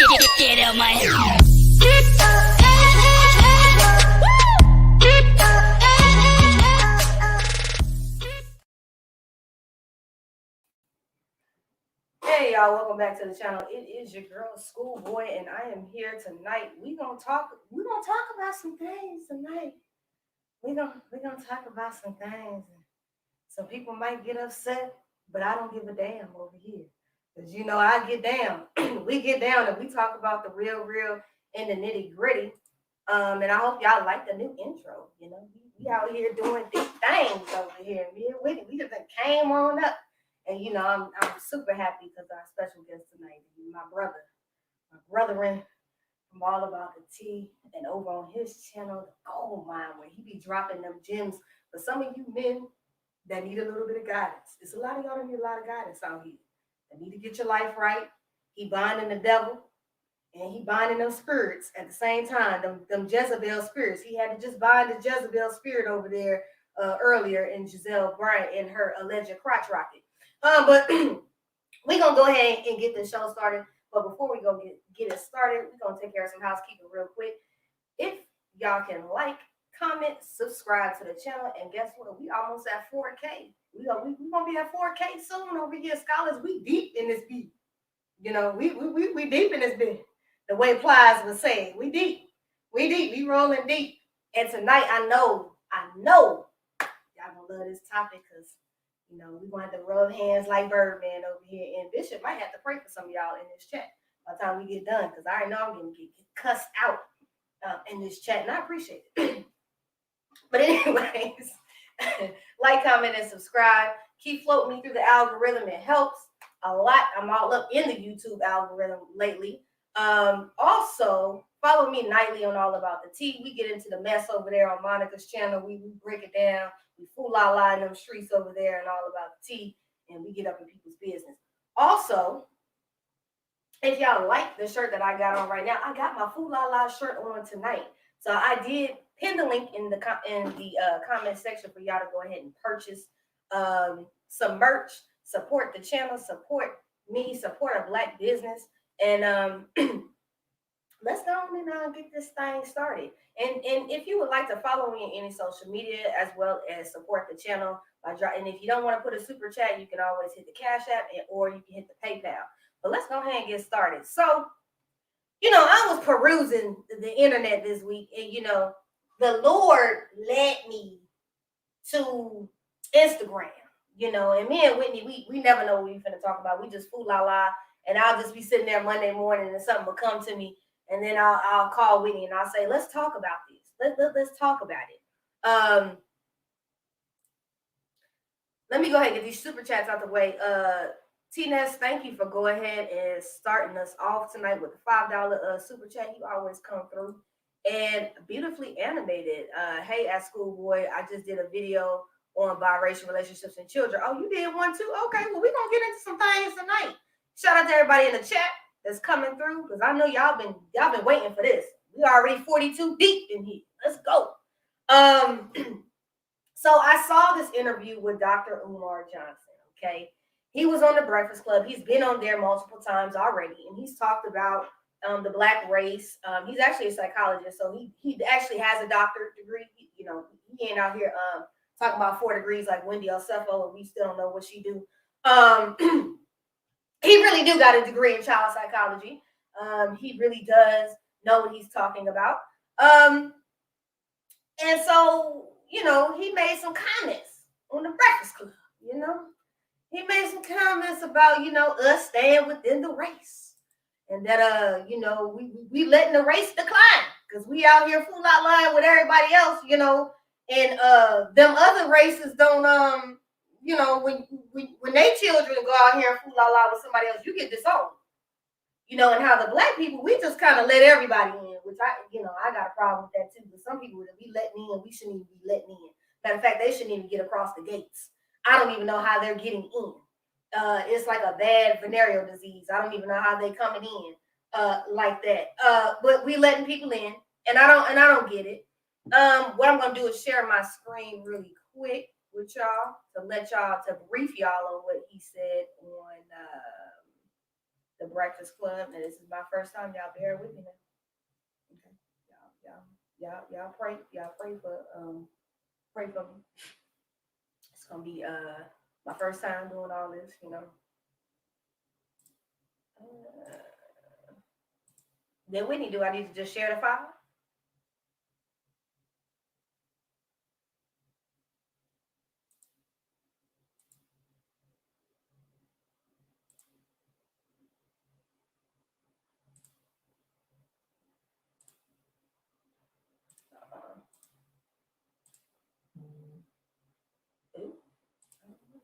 Get out my head. Hey y'all, welcome back to the channel. It is your girl Schoolboy, and I am here tonight. We're gonna talk about some things tonight. We're gonna talk about some things. Some people might get upset, but I don't give a damn over here. Because you know I get down. We get down and we talk about the real and the nitty-gritty. And I hope y'all like the new intro. You know, we out here doing big things over here. We just came on up. And you know, I'm super happy because our special guest tonight, my brethren from All About the Tea, and over on his channel, The Gold Mine, where he be dropping them gems for some of you men that need a little bit of guidance. It's a lot of y'all that need a lot of guidance out here. That need to get your life right. He binding the devil and he binding them spirits at the same time. Them Jezebel spirits. He had to just bind the Jezebel spirit over there earlier in Giselle Bryant and her alleged crotch rocket. But we're going to go ahead and get this show started. But before we go get it started, we're going to take care of some housekeeping real quick. If y'all can like, comment, subscribe to the channel, and guess what? We almost at 4K. We going to be at 4K soon over here, scholars. We deep in this beat. You know, we deep in this bit. The way Plies would say, we deep. We rolling deep. And tonight, I know y'all going to love this topic because you know, we're going to have to rub hands like Birdman over here. And Bishop might have to pray for some of y'all in this chat by the time we get done. Because I already know I'm going to get cussed out in this chat. And I appreciate it. But anyways, like, comment, and subscribe. Keep floating me through the algorithm. It helps a lot. I'm all up in the YouTube algorithm lately. Also, follow me nightly on All About the Tea. We get into the mess over there on Monica's channel. We break it down. We fool la la in them streets over there and All About the Tea, and we get up in people's business. Also, if y'all like the shirt that I got on right now, I got my fool la la shirt on tonight. So I did pin the link in the comment section for y'all to go ahead and purchase some merch, support the channel, support me, support a Black business, and let's go on and get this thing started. And if you would like to follow me in any social media as well as support the channel, and if you don't want to put a super chat, you can always hit the Cash App or you can hit the PayPal. But let's go ahead and get started. So, you know, I was perusing the internet this week, and you know, the Lord led me to Instagram. You know, and me and Whitney, we never know what we're finna talk about. We just fool la la, and I'll just be sitting there Monday morning and something will come to me. And then I'll call Whitney and I'll say, let's talk about this. Let's talk about it. Let me go ahead and get these super chats out the way. T-Ness, thank you for going ahead and starting us off tonight with the $5 super chat. You always come through. And beautifully animated. Hey, at Schoolboy, I just did a video on biracial relationships and children. Oh, you did one too? Okay, well, we're going to get into some things tonight. Shout out to everybody in the chat that's coming through, because I know y'all been waiting for this. We already 42 deep in here. Let's go. So I saw this interview with Dr. Umar Johnson. Okay, he was on the Breakfast Club. He's been on there multiple times already, and he's talked about the Black race. He's actually a psychologist, so he actually has a doctorate degree. You know, he ain't out here talking about 4 degrees like Wendy Osefo, and we still don't know what she do. He really do got a degree in child psychology. He really does know what he's talking about. And so, you know, he made some comments on the Breakfast Club, you know. He made some comments about, you know, us staying within the race. And that, you know, we letting the race decline because we out here fool out line with everybody else, you know. And them other races don't, you know, when they children go out here and fool la la with somebody else, you get disowned. You know, and how the Black people, we just kind of let everybody in, which I got a problem with that too. But some people that we letting in, we shouldn't even be letting in. Matter of fact, they shouldn't even get across the gates. I don't even know how they're getting in. It's like a bad venereal disease. I don't even know how they coming in like that. But we letting people in, and I don't get it. What I'm gonna do is share my screen really quick with y'all to brief y'all on what he said on the Breakfast Club. And this is my first time. Y'all bear with me now. Okay. Y'all pray for me. It's gonna be my first time doing all this, you know. Then Whitney, do I need to just share the file? Ooh.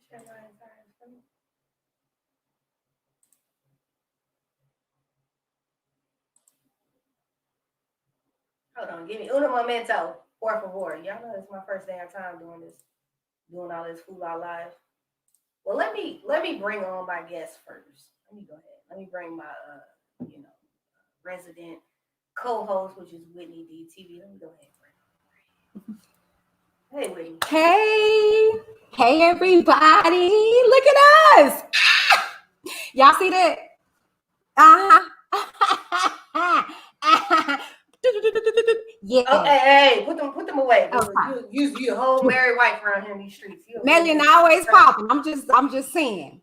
Share my entire screen. Hold on, give me uno momento, por favor. Y'all know it's my first damn time doing this, doing all this fool out live. Well, let me bring on my guest first. Let me go ahead. Let me bring my resident co-host, which is Whitney DTV. Let me go ahead and bring on. Hey, Whitney. Hey everybody! Look at us! Y'all see that? Yeah. Oh, hey, put them away. Oh, you a whole Mary White around here in these streets. Million always popping. I'm just saying.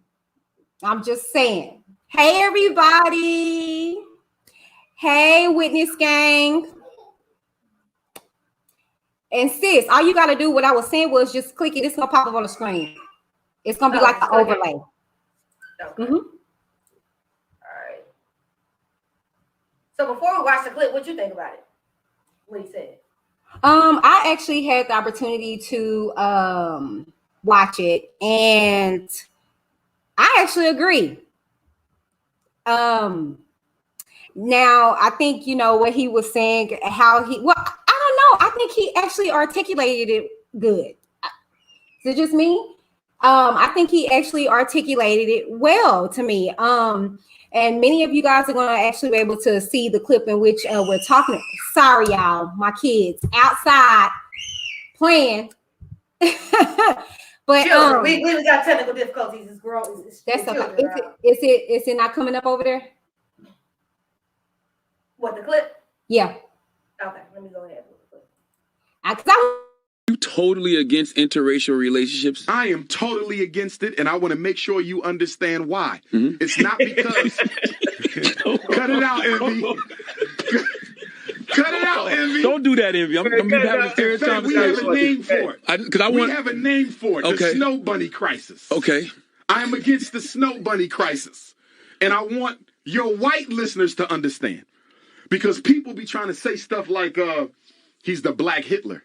Hey everybody! Hey Witness Gang! And sis, all you gotta do, what I was saying was just click it. It's gonna pop up on the screen. It's gonna be like an overlay. Okay. Mm-hmm. All right. So before we watch the clip, what you think about it? What he said? I actually had the opportunity to watch it, and I actually agree. Now I think what he was saying, how I don't know. I think he actually articulated it good. Is it just me? I think he actually articulated it well to me. And many of you guys are going to actually be able to see the clip in which we're talking. Sorry, y'all, my kids outside playing. But we got technical difficulties. This girl is that's okay. Is it not coming up over there? What, the clip? Yeah. Okay, let me go ahead with the clip. You totally against interracial relationships? I am totally against it, and I want to make sure you understand why. Mm-hmm. It's not because... Cut it out, Envy. Cut it out, Envy. Don't do that, Envy. I'm having a serious conversation. We have a name for it. We have a name for it. Okay. The Snow Bunny Crisis. Okay. I am against the Snow Bunny Crisis. And I want your white listeners to understand. Because people be trying to say stuff like, he's the Black Hitler.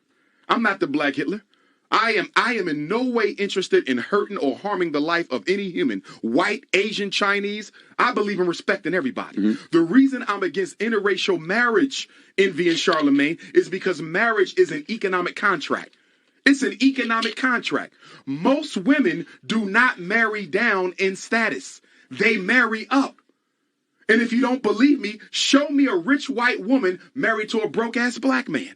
I'm not the Black Hitler. I am in no way interested in hurting or harming the life of any human, white, Asian, Chinese. I believe in respecting everybody. Mm-hmm. The reason I'm against interracial marriage, Envy and Charlemagne, is because marriage is an economic contract. It's an economic contract. Most women do not marry down in status. They marry up. And if you don't believe me, show me a rich white woman married to a broke-ass black man.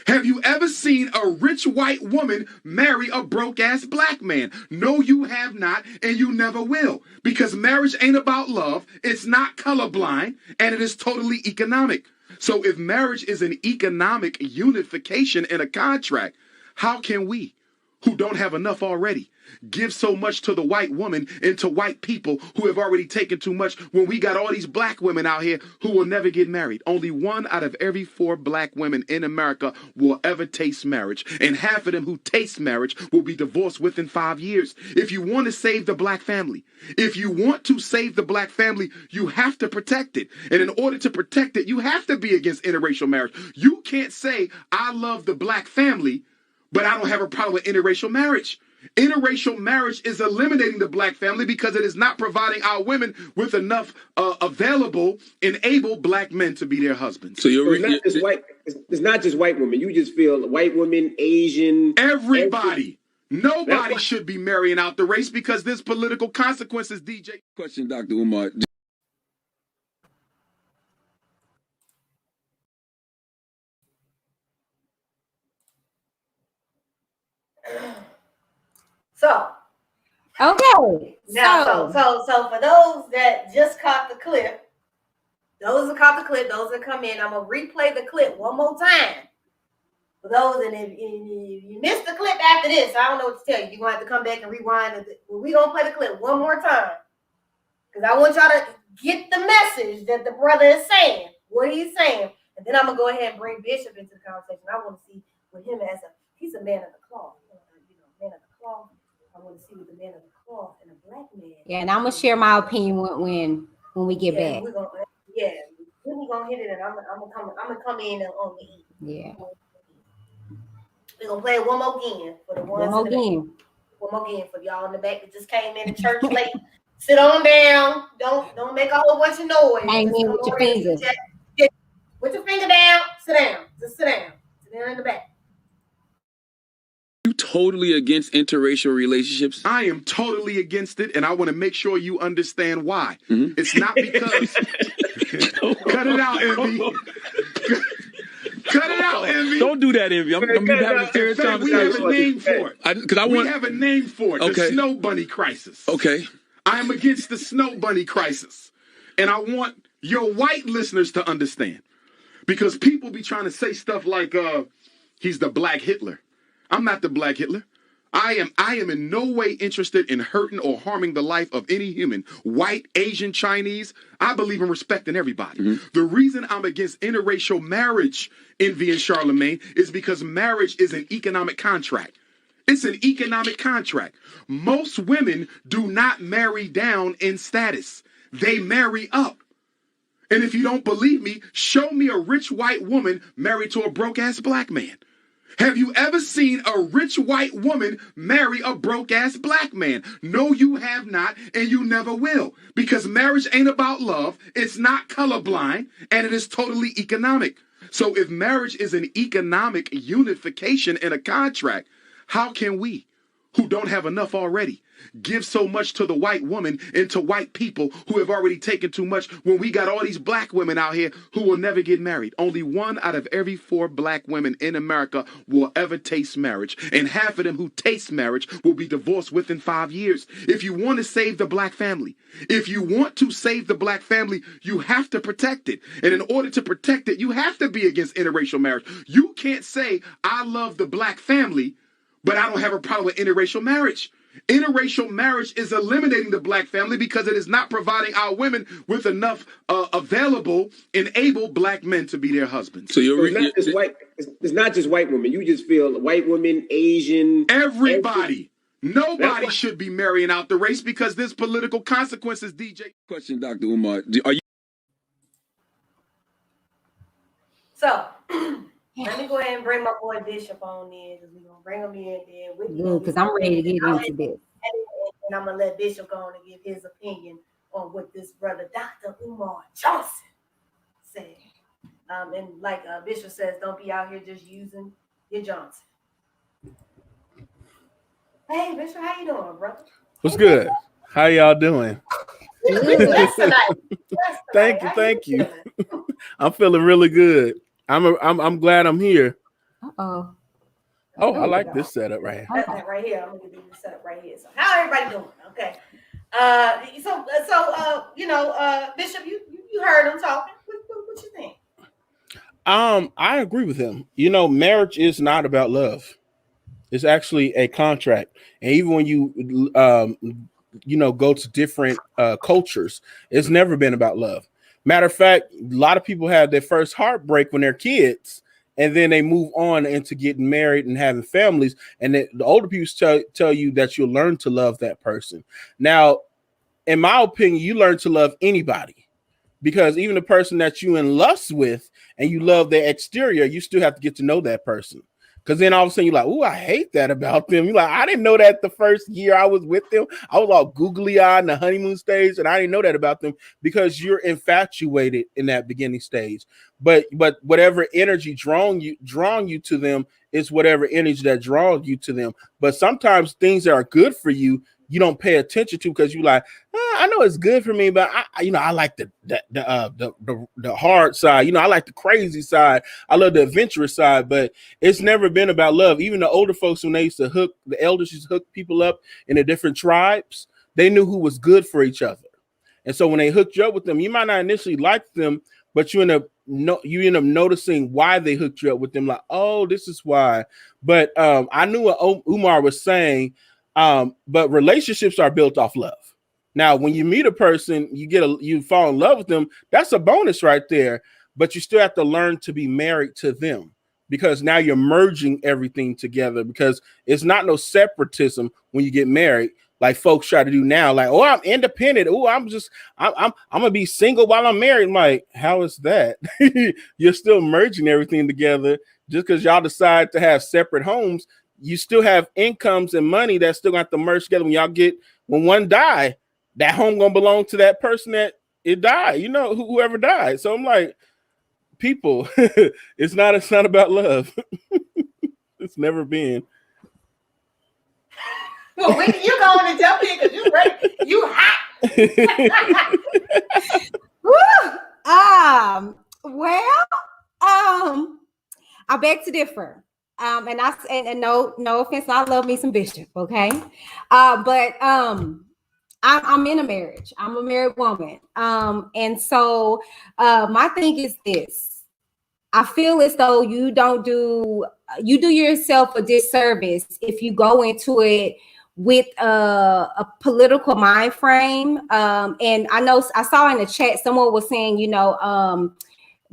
Have you ever seen a rich white woman marry a broke-ass black man? No, you have not, and you never will. Because marriage ain't about love, it's not colorblind, and it is totally economic. So if marriage is an economic unification in a contract, how can we, who don't have enough already, give so much to the white woman and to white people who have already taken too much when we got all these black women out here who will never get married? Only 1 out of every 4 black women in America will ever taste marriage. And half of them who taste marriage will be divorced within 5 years. If you want to save the black family, you have to protect it. And in order to protect it, you have to be against interracial marriage. You can't say, I love the black family, but I don't have a problem with interracial marriage. Interracial marriage is eliminating the black family because it is not providing our women with enough available and able black men to be their husbands. So it's not just white women. You just feel white women, Asian, everybody. Nobody should be marrying out the race because there's political consequences. DJ question, Dr. Umar. So, Okay. Now, so for those that just caught the clip, those that come in, I'm gonna replay the clip one more time. For those, and if you missed the clip after this, I don't know what to tell you. You're gonna have to come back and rewind. We're gonna play the clip one more time. Because I want y'all to get the message that the brother is saying, what he's saying. And then I'm gonna go ahead and bring Bishop into the conversation. I want to see with him he's a man of the cloth. Man of the cloth. I want to see with the man of the cloth and a black man. Yeah, and I'm gonna share my opinion when we get back. We're gonna hit it, and I'm gonna come in on the E. Yeah. We're gonna play it one more again for the ones One more again for y'all in the back that just came in the church late. Sit on down. Don't make a whole bunch of noise. Hang in with your fingers. Put your finger down. Sit down. Just sit down. Sit down in the back. You totally against interracial relationships? I am totally against it, and I want to make sure you understand why. Mm-hmm. It's not because... Cut it out, Envy. Cut it out, Envy. Don't do that, Envy. I'm going to be having a serious conversation. We have a name for it. We have a name for it. Okay. The snow bunny crisis. Okay. I am against the snow bunny crisis. And I want your white listeners to understand. Because people be trying to say stuff like, he's the black Hitler. I'm not the black Hitler. I am in no way interested in hurting or harming the life of any human, white, Asian, Chinese. I believe in respecting everybody. Mm-hmm. The reason I'm against interracial marriage, Envy and Charlemagne, is because marriage is an economic contract. It's an economic contract. Most women do not marry down in status. They marry up. And if you don't believe me, show me a rich white woman married to a broke-ass black man. Have you ever seen a rich white woman marry a broke-ass black man? No, you have not, and you never will. Because marriage ain't about love, it's not colorblind, and it is totally economic. So if marriage is an economic unification in a contract, how can we, who don't have enough already, give so much to the white woman and to white people who have already taken too much when we got all these black women out here who will never get married? Only 1 out of every 4 black women in America will ever taste marriage. And half of them who taste marriage will be divorced within 5 years. If you want to save the black family, you have to protect it. And in order to protect it, you have to be against interracial marriage. You can't say, I love the black family, but I don't have a problem with interracial marriage. Interracial marriage is eliminating the black family because it is not providing our women with enough available and able black men to be their husbands. So it's not just white women. You just feel white women, Asian, everybody. Nobody should be marrying out the race because there's political consequences. DJ question, Dr. Umar, are you? So. Let me go ahead and bring my boy Bishop on in because we're going to bring him in there. Because I'm ready to get into this. And I'm going to let Bishop go on and give his opinion on what this brother, Dr. Umar Johnson, said. And like Bishop says, don't be out here just using your Johnson. Hey, Bishop, how you doing, brother? What's good? How y'all doing? Thank you. I'm feeling really good. I'm glad I'm here. Oh, I like this setup right here. Right here, I'm gonna do this setup right here. So, how everybody doing? Okay. Bishop, you heard him talking. What you think? I agree with him. Marriage is not about love. It's actually a contract, and even when you go to different cultures, it's never been about love. Matter of fact, a lot of people have their first heartbreak when they're kids, and then they move on into getting married and having families. And the older people tell you that you'll learn to love that person. Now, in my opinion, you learn to love anybody, because even the person that you in lust with and you love their exterior, you still have to get to know that person. Because then all of a sudden you're like, oh, I hate that about them. You're like, I didn't know that the first year I was with them. I was all googly-eyed in the honeymoon stage, and I didn't know that about them, because you're infatuated in that beginning stage. But whatever energy drawing you to them is whatever energy that draws you to them. But sometimes things that are good for you you don't pay attention to because you like, I know it's good for me, but I like the hard side. I like the crazy side. I love the adventurous side, but it's never been about love. Even the older folks, when they used to the elders used to hook people up in the different tribes, they knew who was good for each other. And so when they hooked you up with them, you might not initially like them, but you end up noticing why they hooked you up with them. Like, oh, this is why. But I knew what Umar was saying. But relationships are built off love. Now, when you meet a person, you fall in love with them. That's a bonus right there. But you still have to learn to be married to them, because now you're merging everything together, because it's not no separatism when you get married, like folks try to do now. Like, oh, I'm independent. Oh, I'm gonna be single while I'm married. I'm like, how is that? You're still merging everything together. Just because y'all decide to have separate homes, you still have incomes and money that still got to merge together. When one die, that home gonna belong to that person that it died. Whoever died. So I'm like, people, it's not about love. It's never been. Well, when you going to jump in because you ready, you hot. Woo! Well, I beg to differ. And no offense, I love me some Bishop, okay? But I'm in a marriage. I'm a married woman. And so my thing is this. I feel as though you do yourself a disservice if you go into it with a political mind frame. And I saw in the chat someone was saying,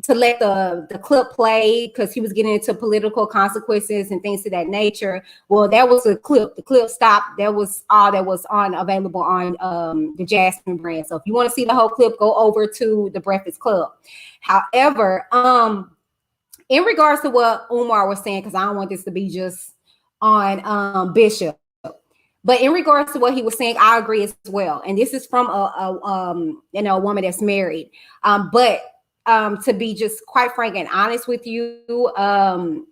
to let the clip play because he was getting into political consequences and things of that nature. Well, that was a clip. The clip stopped. That was all that was available on the Jasmine brand. So if you want to see the whole clip, go over to the Breakfast Club. However, in regards to what Umar was saying, because I don't want this to be just on Bishop, but in regards to what he was saying, I agree as well. And this is from a woman that's married. But to be just quite frank and honest with you, I'm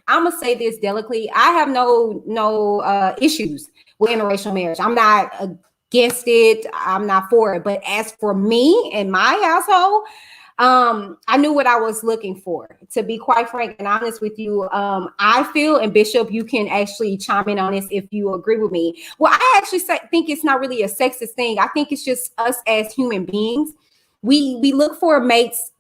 gonna say this delicately. I have no issues with interracial marriage. I'm not against it. I'm not for it. But as for me and my household, I knew what I was looking for. To be quite frank and honest with you, I feel, and Bishop, you can actually chime in on this if you agree with me. Well, I actually think it's not really a sexist thing. I think it's just us as human beings. We look for mates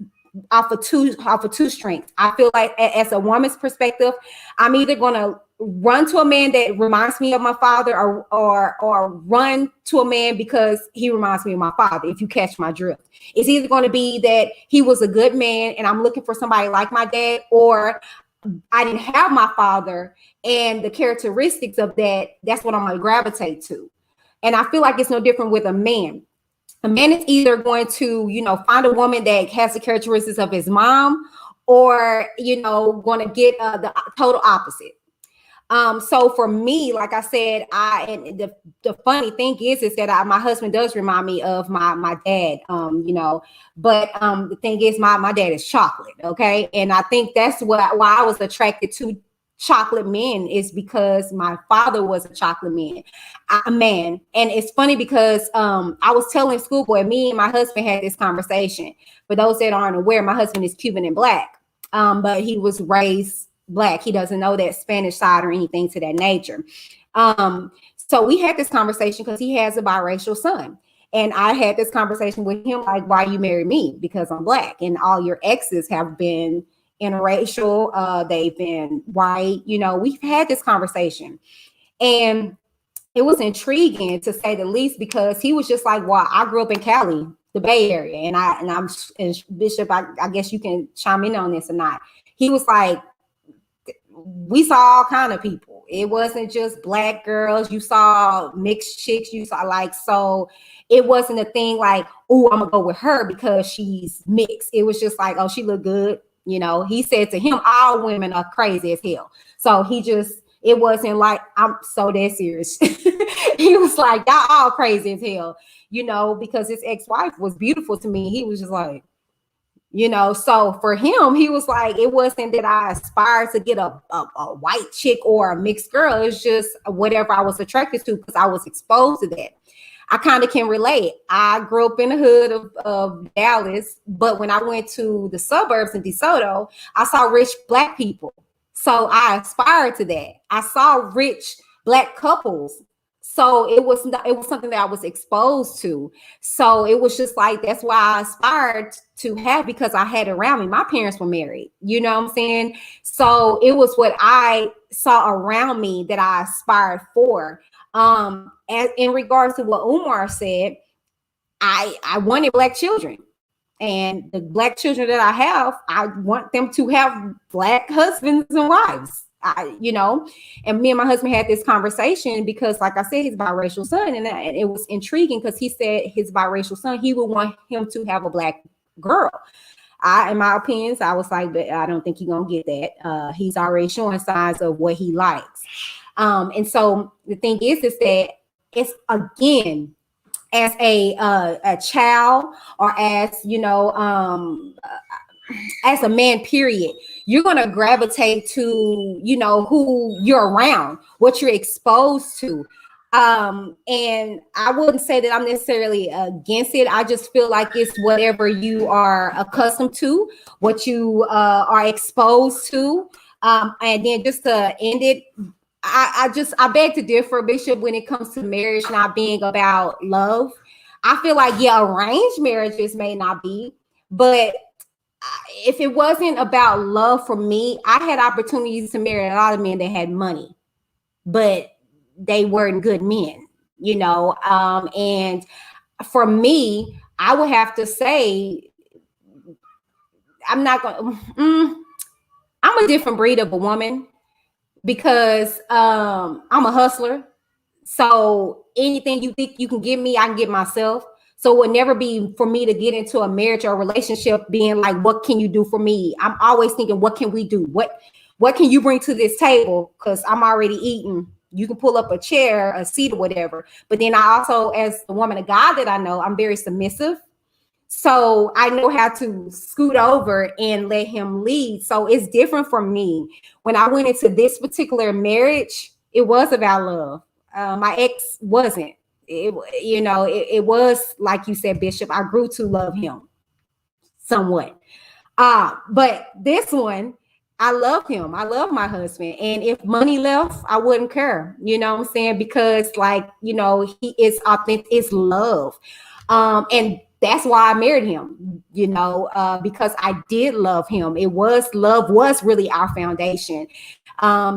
off of two strengths. I feel like as a woman's perspective, I'm either gonna run to a man that reminds me of my father or run to a man because he reminds me of my father, if you catch my drift. It's either going to be that he was a good man and I'm looking for somebody like my dad, or I didn't have my father and the characteristics of that's what I'm going to gravitate to. And I feel like it's no different with a man. A man is either going to, find a woman that has the characteristics of his mom, or, going to get the total opposite. So for me, like I said, and the funny thing is that my husband does remind me of my dad, but the thing is my dad is chocolate. Okay. And I think that's why I was attracted to chocolate men, is because my father was a chocolate man. And it's funny because I was telling Schoolboy, me and my husband had this conversation. For those that aren't aware, my husband is Cuban and Black, but he was raised Black. He doesn't know that Spanish side or anything to that nature. So we had this conversation because he has a biracial son. And I had this conversation with him, like, why you marry me? Because I'm Black, and all your exes have been interracial. They've been white. We've had this conversation. And it was intriguing, to say the least, because he was just like, well, I grew up in Cali, the Bay Area. And Bishop, I guess you can chime in on this or not. He was like, we saw all kind of people. It wasn't just Black girls. You saw mixed chicks. You saw so it wasn't a thing like, oh, I'm gonna go with her because she's mixed. It was just like, oh, she look good. He said to him, all women are crazy as hell. So it wasn't like, I'm so dead serious. He was like, y'all all crazy as hell, because his ex-wife was beautiful to me. He was just like, You know, so for him, he was like, it wasn't that I aspired to get a white chick or a mixed girl. It's just whatever I was attracted to because I was exposed to that. I kind of can relate. I grew up in the hood of Dallas, but when I went to the suburbs in DeSoto, I saw rich Black people. So I aspired to that. I saw rich Black couples. So it was something that I was exposed to. So it was just like, that's why I aspired to have, because I had it around me. My parents were married, you know what I'm saying? So it was what I saw around me that I aspired for. And in regards to what Umar said, I wanted Black children. And the Black children that I have, I want them to have Black husbands and wives. You know, and me and my husband had this conversation because, like I said, he's biracial son, and it was intriguing because he said his biracial son, he would want him to have a Black girl. In my opinions, I was like, but I don't think he's gonna get that. He's already showing signs of what he likes. And so the thing is that it's, again, as a child, or as, you know, as a man, period, you're going to gravitate to, you know, who you're around, what you're exposed to. And I wouldn't say that I'm necessarily against it. I just feel like it's whatever you are accustomed to, what you are exposed to. And then just to end it, I beg to differ, Bishop, when it comes to marriage not being about love. I feel like, yeah, arranged marriages may not be, but if it wasn't about love for me, I had opportunities to marry a lot of men that had money, but they weren't good men, you know. And for me, I would have to say, I'm not going to, I'm a different breed of a woman, because I'm a hustler. So anything you think you can give me, I can give myself. So it would never be for me to get into a marriage or a relationship being like, what can you do for me? I'm always thinking, what can we do? What can you bring to this table? Because I'm already eating. You can pull up a chair, a seat, or whatever. But then I also, as the woman of God that I know, I'm very submissive. So I know how to scoot over and let him lead. So it's different from me. When I went into this particular marriage, it was about love. My ex wasn't. It was, like you said, Bishop, I grew to love him somewhat. But this one, I love him. I love my husband. And if money left, I wouldn't care. You know what I'm saying? Because, like, you know, he is authentic, it's love. And that's why I married him, you know, because I did love him. Love was really our foundation.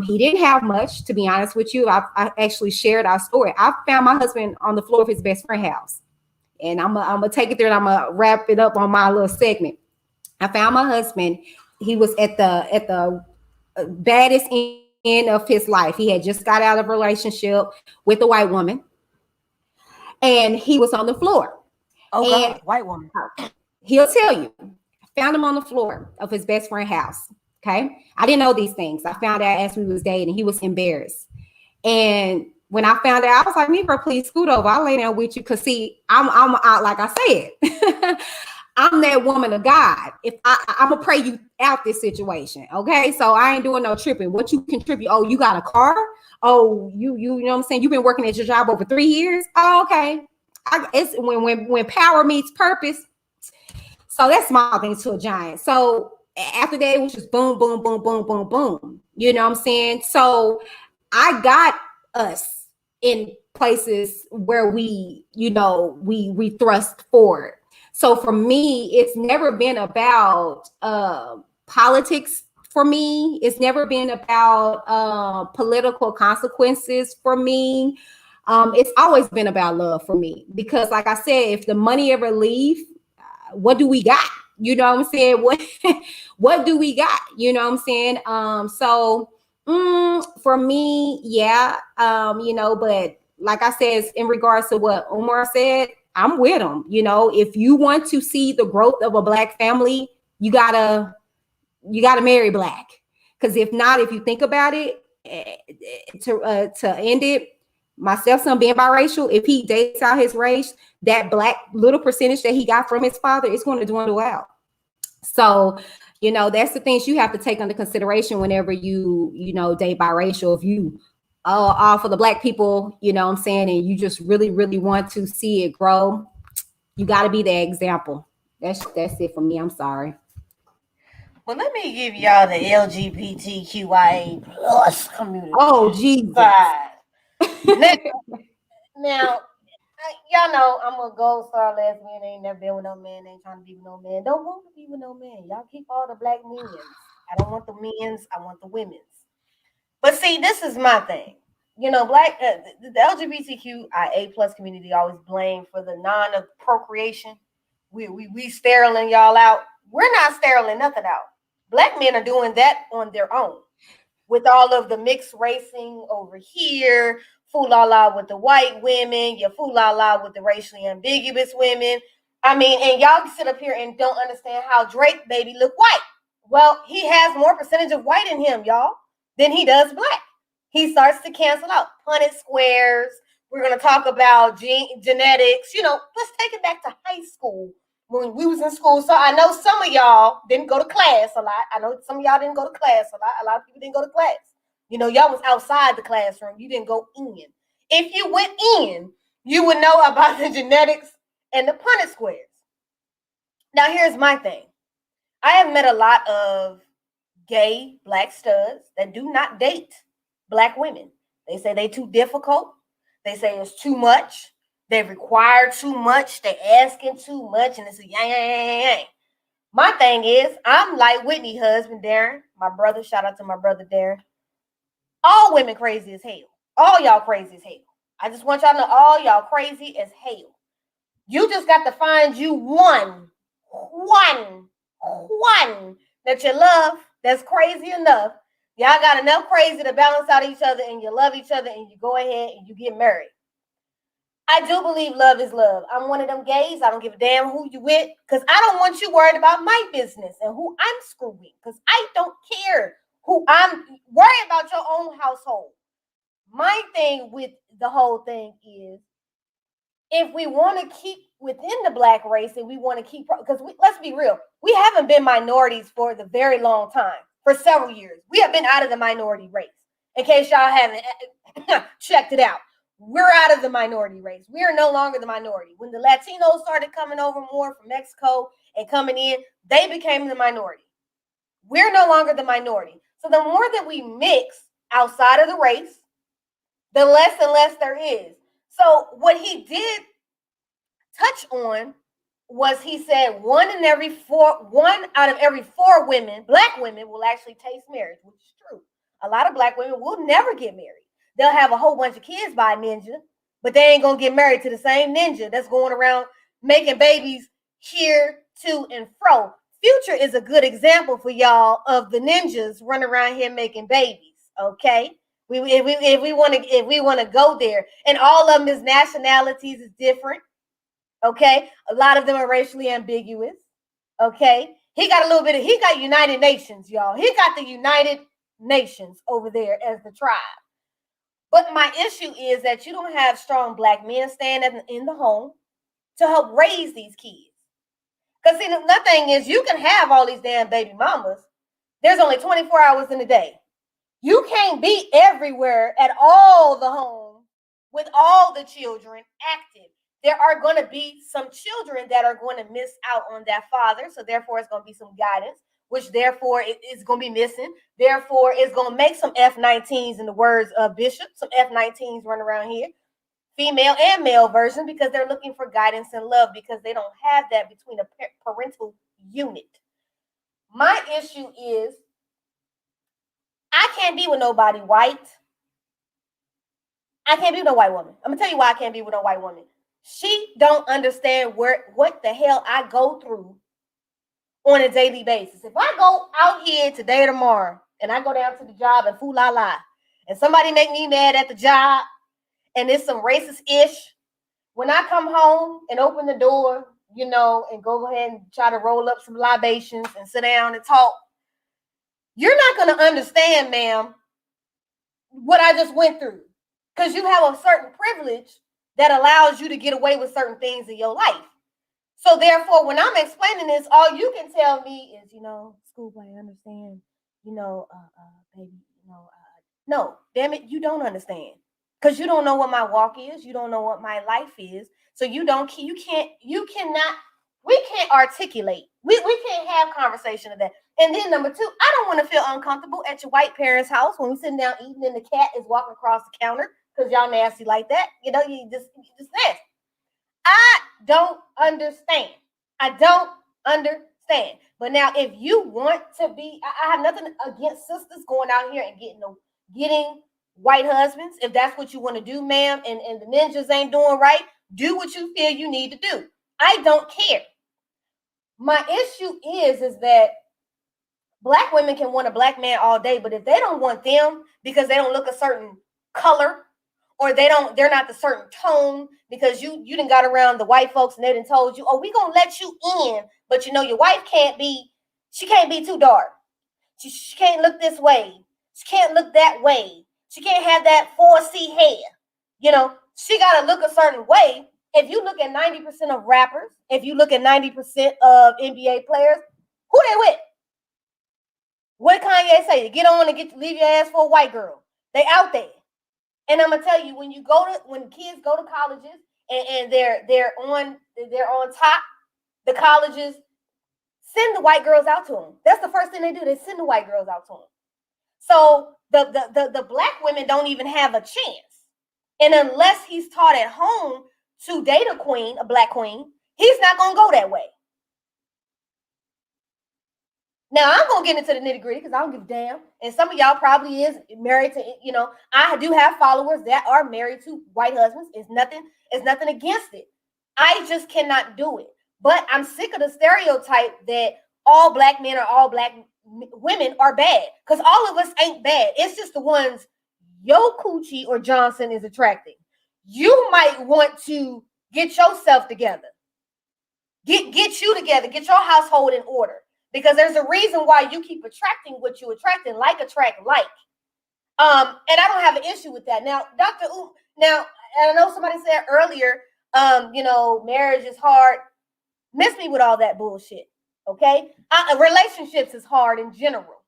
He didn't have much, to be honest with you. I actually shared our story. I found my husband on the floor of his best friend's house. And I'm gonna take it there, and I'm gonna wrap it up on my little segment. I found my husband. He was at the baddest end of his life. He had just got out of a relationship with a white woman, and he was on the floor. Oh, God, white woman. He'll tell you. I found him on the floor of his best friend's house. Okay. I didn't know these things. I found out as we was dating. He was embarrassed. And when I found out, I was like, Negro, please scoot over. I'll lay down with you. Cause see, I'm out, like I said, I'm that woman of God. If I'm gonna pray you out this situation. Okay. So I ain't doing no tripping. What you contribute? Oh, you got a car? Oh, you know what I'm saying? You've been working at your job over 3 years. Oh, okay. It's when power meets purpose. So that's small things to a giant. So after that, it was just boom, boom, boom, boom, boom, boom. You know what I'm saying? So I got us in places where we, you know, we thrust forward. So for me, it's never been about politics for me. It's never been about political consequences for me. It's always been about love for me, because like I said, if the money ever leave, what do we got? You know what I'm saying? What do we got? You know what I'm saying? So for me, yeah, you know, but like I said, in regards to what Umar said, I'm with him. You know, if you want to see the growth of a Black family, you gotta marry Black. Because if not, if you think about it, to end it, my stepson being biracial, if he dates out his race, that Black little percentage that he got from his father is going to dwindle out. So, that's the things you have to take under consideration whenever you date biracial. If you all for the Black people, what I'm saying, and you just really, really want to see it grow, you got to be the example. That's it for me. I'm sorry. Well, let me give y'all the LGBTQIA plus community. Oh, Jesus. Now, y'all know I'm a gold star lesbian. Ain't never been with no man. Ain't trying to be with no man. Don't want to be with no man. Y'all keep all the Black men's. I don't want the men's. I want the women's. But see, this is my thing. Black the LGBTQIA plus community always blamed for the non-procreation. We steriling y'all out. We're not steriling nothing out. Black men are doing that on their own with all of the mixed racing over here, fool-la-la with the white women, you fool-la-la with the racially ambiguous women. I mean, and y'all sit up here and don't understand how Drake baby look white. Well, he has more percentage of white in him, y'all, than he does Black. He starts to cancel out Punnett squares. We're going to talk about genetics. Let's take it back to high school when we was in school. So I know some of y'all didn't go to class a lot. I know some of y'all didn't go to class a lot. A lot of people didn't go to class. Y'all was outside the classroom. You didn't go in. If you went in, you would know about the genetics and the Punnett squares. Now, here's my thing. I have met a lot of gay Black studs that do not date Black women. They say they too difficult. They say it's too much. They require too much. They asking too much. And it's a yang. My thing is, I'm like Whitney husband, Darren, my brother. Shout out to my brother, Darren. All women crazy as hell. All y'all crazy as hell. I just want y'all to know all y'all crazy as hell. You just got to find you one that you love that's crazy enough. Y'all got enough crazy to balance out each other and you love each other and you go ahead and you get married. I do believe love is love. I'm one of them gays. I don't give a damn who you with because I don't want you worried about my business and who I'm screwing because I don't care who I'm worried about your own household. My thing with the whole thing is if we want to keep within the Black race and we want to keep, because let's be real, we haven't been minorities for the very long time, for several years. We have been out of the minority race. In case y'all haven't checked it out, we're out of the minority race. We are no longer the minority. When the Latinos started coming over more from Mexico and coming in, they became the minority. We're no longer the minority. So the more that we mix outside of the race, the less and less there is. So what he did touch on was he said one out of every four women, Black women, will actually taste marriage, which is true. A lot of Black women will never get married. They'll have a whole bunch of kids by a ninja, but they ain't gonna get married to the same ninja that's going around making babies here, to, and fro. Future is a good example for y'all of the ninjas running around here making babies. Okay, if we want to go there, and all of them is nationalities is different. Okay, a lot of them are racially ambiguous. Okay, he got United Nations, y'all. He got the United Nations over there as the tribe. But my issue is that you don't have strong Black men standing in the home to help raise these kids. Because see, the thing is, you can have all these damn baby mamas. There's only 24 hours in a day. You can't be everywhere at all the home with all the children active. There are going to be some children that are going to miss out on that father. So therefore, it's going to be some guidance, which therefore is going to be missing. Therefore, it's going to make some F-19s, in the words of Bishop, some F-19s run around here, female and male version, because they're looking for guidance and love because they don't have that between a parental unit. My issue is I can't be with nobody white. I can't be with no white woman. I'm going to tell you why I can't be with no white woman. She don't understand what the hell I go through on a daily basis. If I go out here today or tomorrow and I go down to the job and fool la la, and somebody make me mad at the job and it's some racist ish, when I come home and open the door, and go ahead and try to roll up some libations and sit down and talk, you're not going to understand, ma'am, what I just went through. Because you have a certain privilege that allows you to get away with certain things in your life. So therefore, when I'm explaining this, all you can tell me is, schoolboy, I understand, baby, no, damn it, you don't understand. Because you don't know what my walk is, you don't know what my life is. So we can't articulate. We can't have conversation of that. And then number two, I don't want to feel uncomfortable at your white parents' house when we're sitting down eating and the cat is walking across the counter because y'all nasty like that. You just nasty. I don't understand. I don't understand. But now, if you want to be, I have nothing against sisters going out here and getting white husbands. If that's what you want to do, ma'am, and the ninjas ain't doing right, do what you feel you need to do. I don't care. My issue is that black women can want a black man all day, but if they don't want them because they don't look a certain color, or they're not the certain tone, because you done got around the white folks and they done told you, oh, we gonna let you in, but your wife can't be too dark. She can't look this way. She can't look that way. She can't have that 4C hair. She gotta look a certain way. If you look at 90% of rappers, if you look at 90% of NBA players, who they with? What did Kanye say? Get on and leave your ass for a white girl. They out there. And I'm gonna tell you, when kids go to colleges and they're on top, the colleges send the white girls out to them. That's the first thing they do. They send the white girls out to them. So the black women don't even have a chance. And unless he's taught at home to date a queen, a black queen, he's not gonna go that way. Now, I'm going to get into the nitty gritty because I don't give a damn. And some of y'all probably is married to, I do have followers that are married to white husbands. It's nothing against it. I just cannot do it. But I'm sick of the stereotype that all black men or all black women are bad, because all of us ain't bad. It's just the ones Yo Coochie or Johnson is attracting. You might want to get yourself together. Get you together. Get your household in order. Because there's a reason why you keep attracting what you attracting, like attract like. And I don't have an issue with that. Now, Dr. Now, and I know somebody said earlier, marriage is hard. Miss me with all that bullshit, okay? Relationships is hard in general,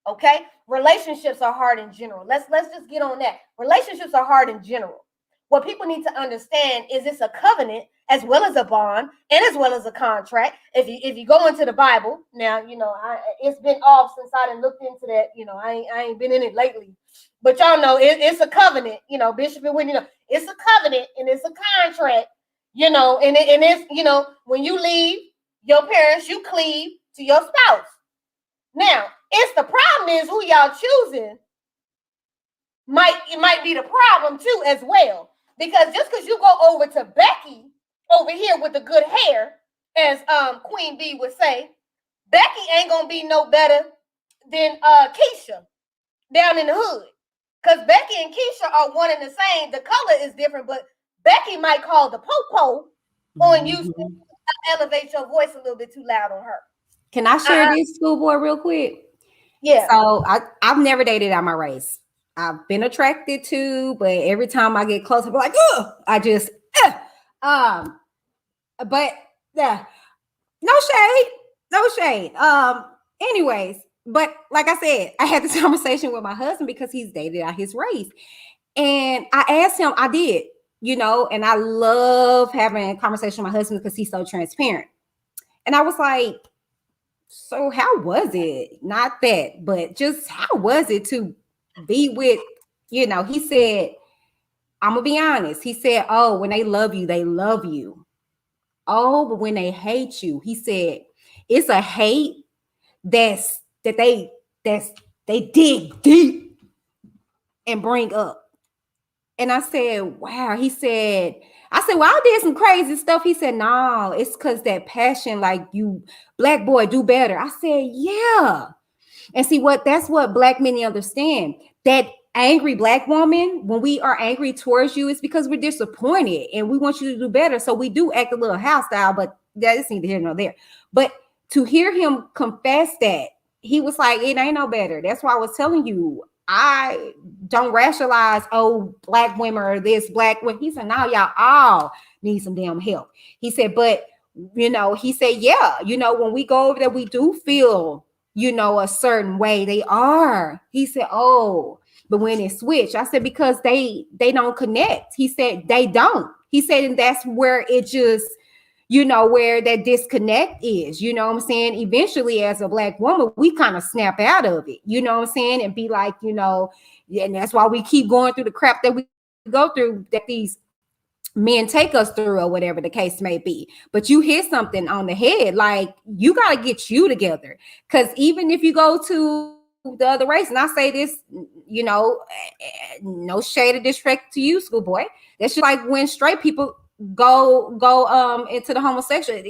okay? Relationships are hard in general. Let's just get on that. Relationships are hard in general. What people need to understand is it's a covenant as well as a bond and as well as a contract. If you go into the Bible, now, it's been off since I done looked into that. I ain't been in it lately. But y'all know it's a covenant, Bishop and Whitney, it's a covenant and it's a contract, and it's, when you leave your parents, you cleave to your spouse. Now, it's the problem is who y'all choosing might be the problem too as well. Because just because you go over to Becky over here with the good hair, as Queen B would say, Becky ain't gonna be no better than Keisha down in the hood. Because Becky and Keisha are one and the same. The color is different, but Becky might call the po-po on you to elevate your voice a little bit too loud on her. Can I share this, schoolboy, real quick? Yeah. So I've never dated out my race. I've been attracted to, but every time I get close, I'm like, ugh, I just, but yeah, no shade. Anyways, but like I said, I had this conversation with my husband because he's dated out his race. And I asked him, I did, and I love having a conversation with my husband because he's so transparent. And I was like, so how was it? Not that, but just how was it to be with, he said, I'm gonna be honest. He said, oh, when they love you, they love you. Oh, but when they hate you, he said, it's a hate that they dig deep and bring up. And I said, wow. I said, well, I did some crazy stuff. He said, no, it's because that passion, like you, black boy, do better. I said, yeah. And see that's what black men understand. That angry black woman, when we are angry towards you, it's because we're disappointed and we want you to do better. So we do act a little hostile, but that's neither here nor there. But to hear him confess that, he was like, it ain't no better. That's why I was telling you, I don't rationalize, oh, black women or this black women. He said, now y'all all need some damn help. He said, but He said, yeah, when we go over there, we do feel, a certain way. They are. He said, oh, but when it switched, I said, because they don't connect. He said, they don't. He said, and that's where it just, where that disconnect is, what I'm saying? Eventually, as a Black woman, we kind of snap out of it, what I'm saying? And be like, and that's why we keep going through the crap that we go through, that these men take us through, or whatever the case may be. But you hit something on the head. Like, you got to get you together. Because even if you go to the other race, and I say this, no shade of disrespect to you, schoolboy. That's just like when straight people go into the homosexual.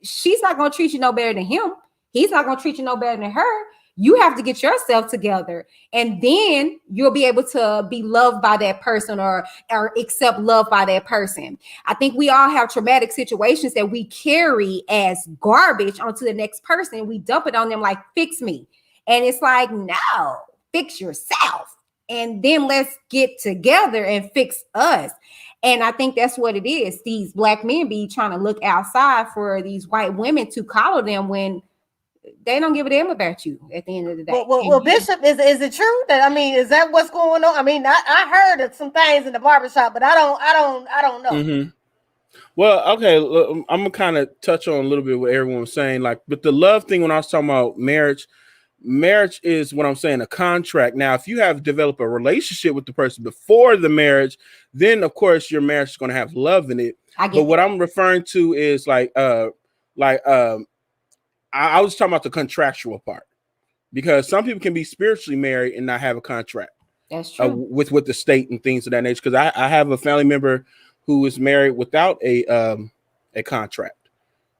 She's not going to treat you no better than him. He's not going to treat you no better than her. You have to get yourself together, and then you'll be able to be loved by that person, or accept love by that person. I think we all have traumatic situations that we carry as garbage onto the next person. We dump it on them like, fix me. And it's like, no, fix yourself. And then let's get together and fix us. And I think that's what it is. These Black men be trying to look outside for these white women to coddle them when they don't give a damn about you at the end of the day. Well, Bishop, is it true that, is that what's going on? I heard of some things in the barbershop, but I don't know. Mm-hmm. Well, okay, I'm gonna kind of touch on a little bit what everyone was saying. Like, but the love thing, when I was talking about marriage is what I'm saying, a contract. Now, if you have developed a relationship with the person before the marriage, then of course your marriage is going to have love in it. But what I'm referring to is I was talking about the contractual part, because some people can be spiritually married and not have a contract. That's true. With the state and things of that nature. Because I have a family member who is married without a contract,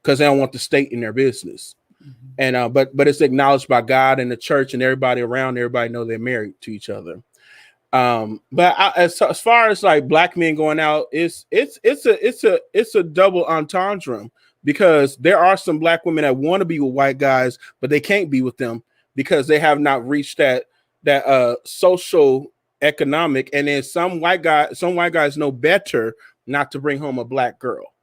because they don't want the state in their business. Mm-hmm. And but it's acknowledged by God and the church and everybody around. Everybody know they're married to each other. As far as like Black men going out, it's a double entendre. Because there are some Black women that want to be with white guys, but they can't be with them because they have not reached that social economic. And then some white guys know better not to bring home a Black girl.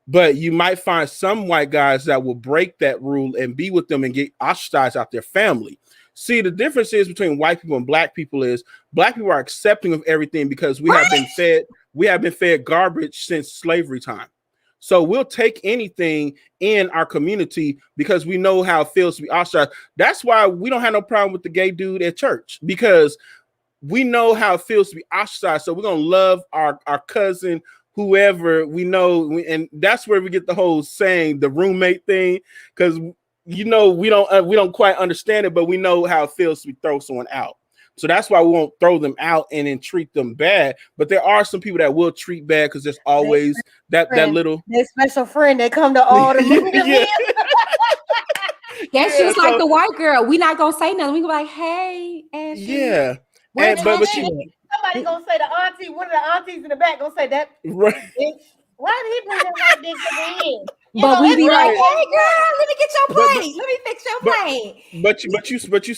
But you might find some white guys that will break that rule and be with them and get ostracized out their family. See, the difference is between white people and Black people is Black people are accepting of everything because we have been fed garbage since slavery time. So we'll take anything in our community because we know how it feels to be ostracized. That's why we don't have no problem with the gay dude at church, because we know how it feels to be ostracized. So we're going to love our cousin, whoever we know. And that's where we get the whole saying, the roommate thing, because, we don't quite understand it, but we know how it feels to throw someone out. So that's why we won't throw them out and then treat them bad. But there are some people that will treat bad because there's always that little special friend that come to all the That's just like the white girl. We're not gonna say nothing. We gonna be like, hey, Ashley. Yeah. Somebody gonna say the auntie, one of the aunties in the back gonna say that. Right. Why did he bring that white bitch in? But we be like, hey girl, let me get your plate. Let me fix your plate. But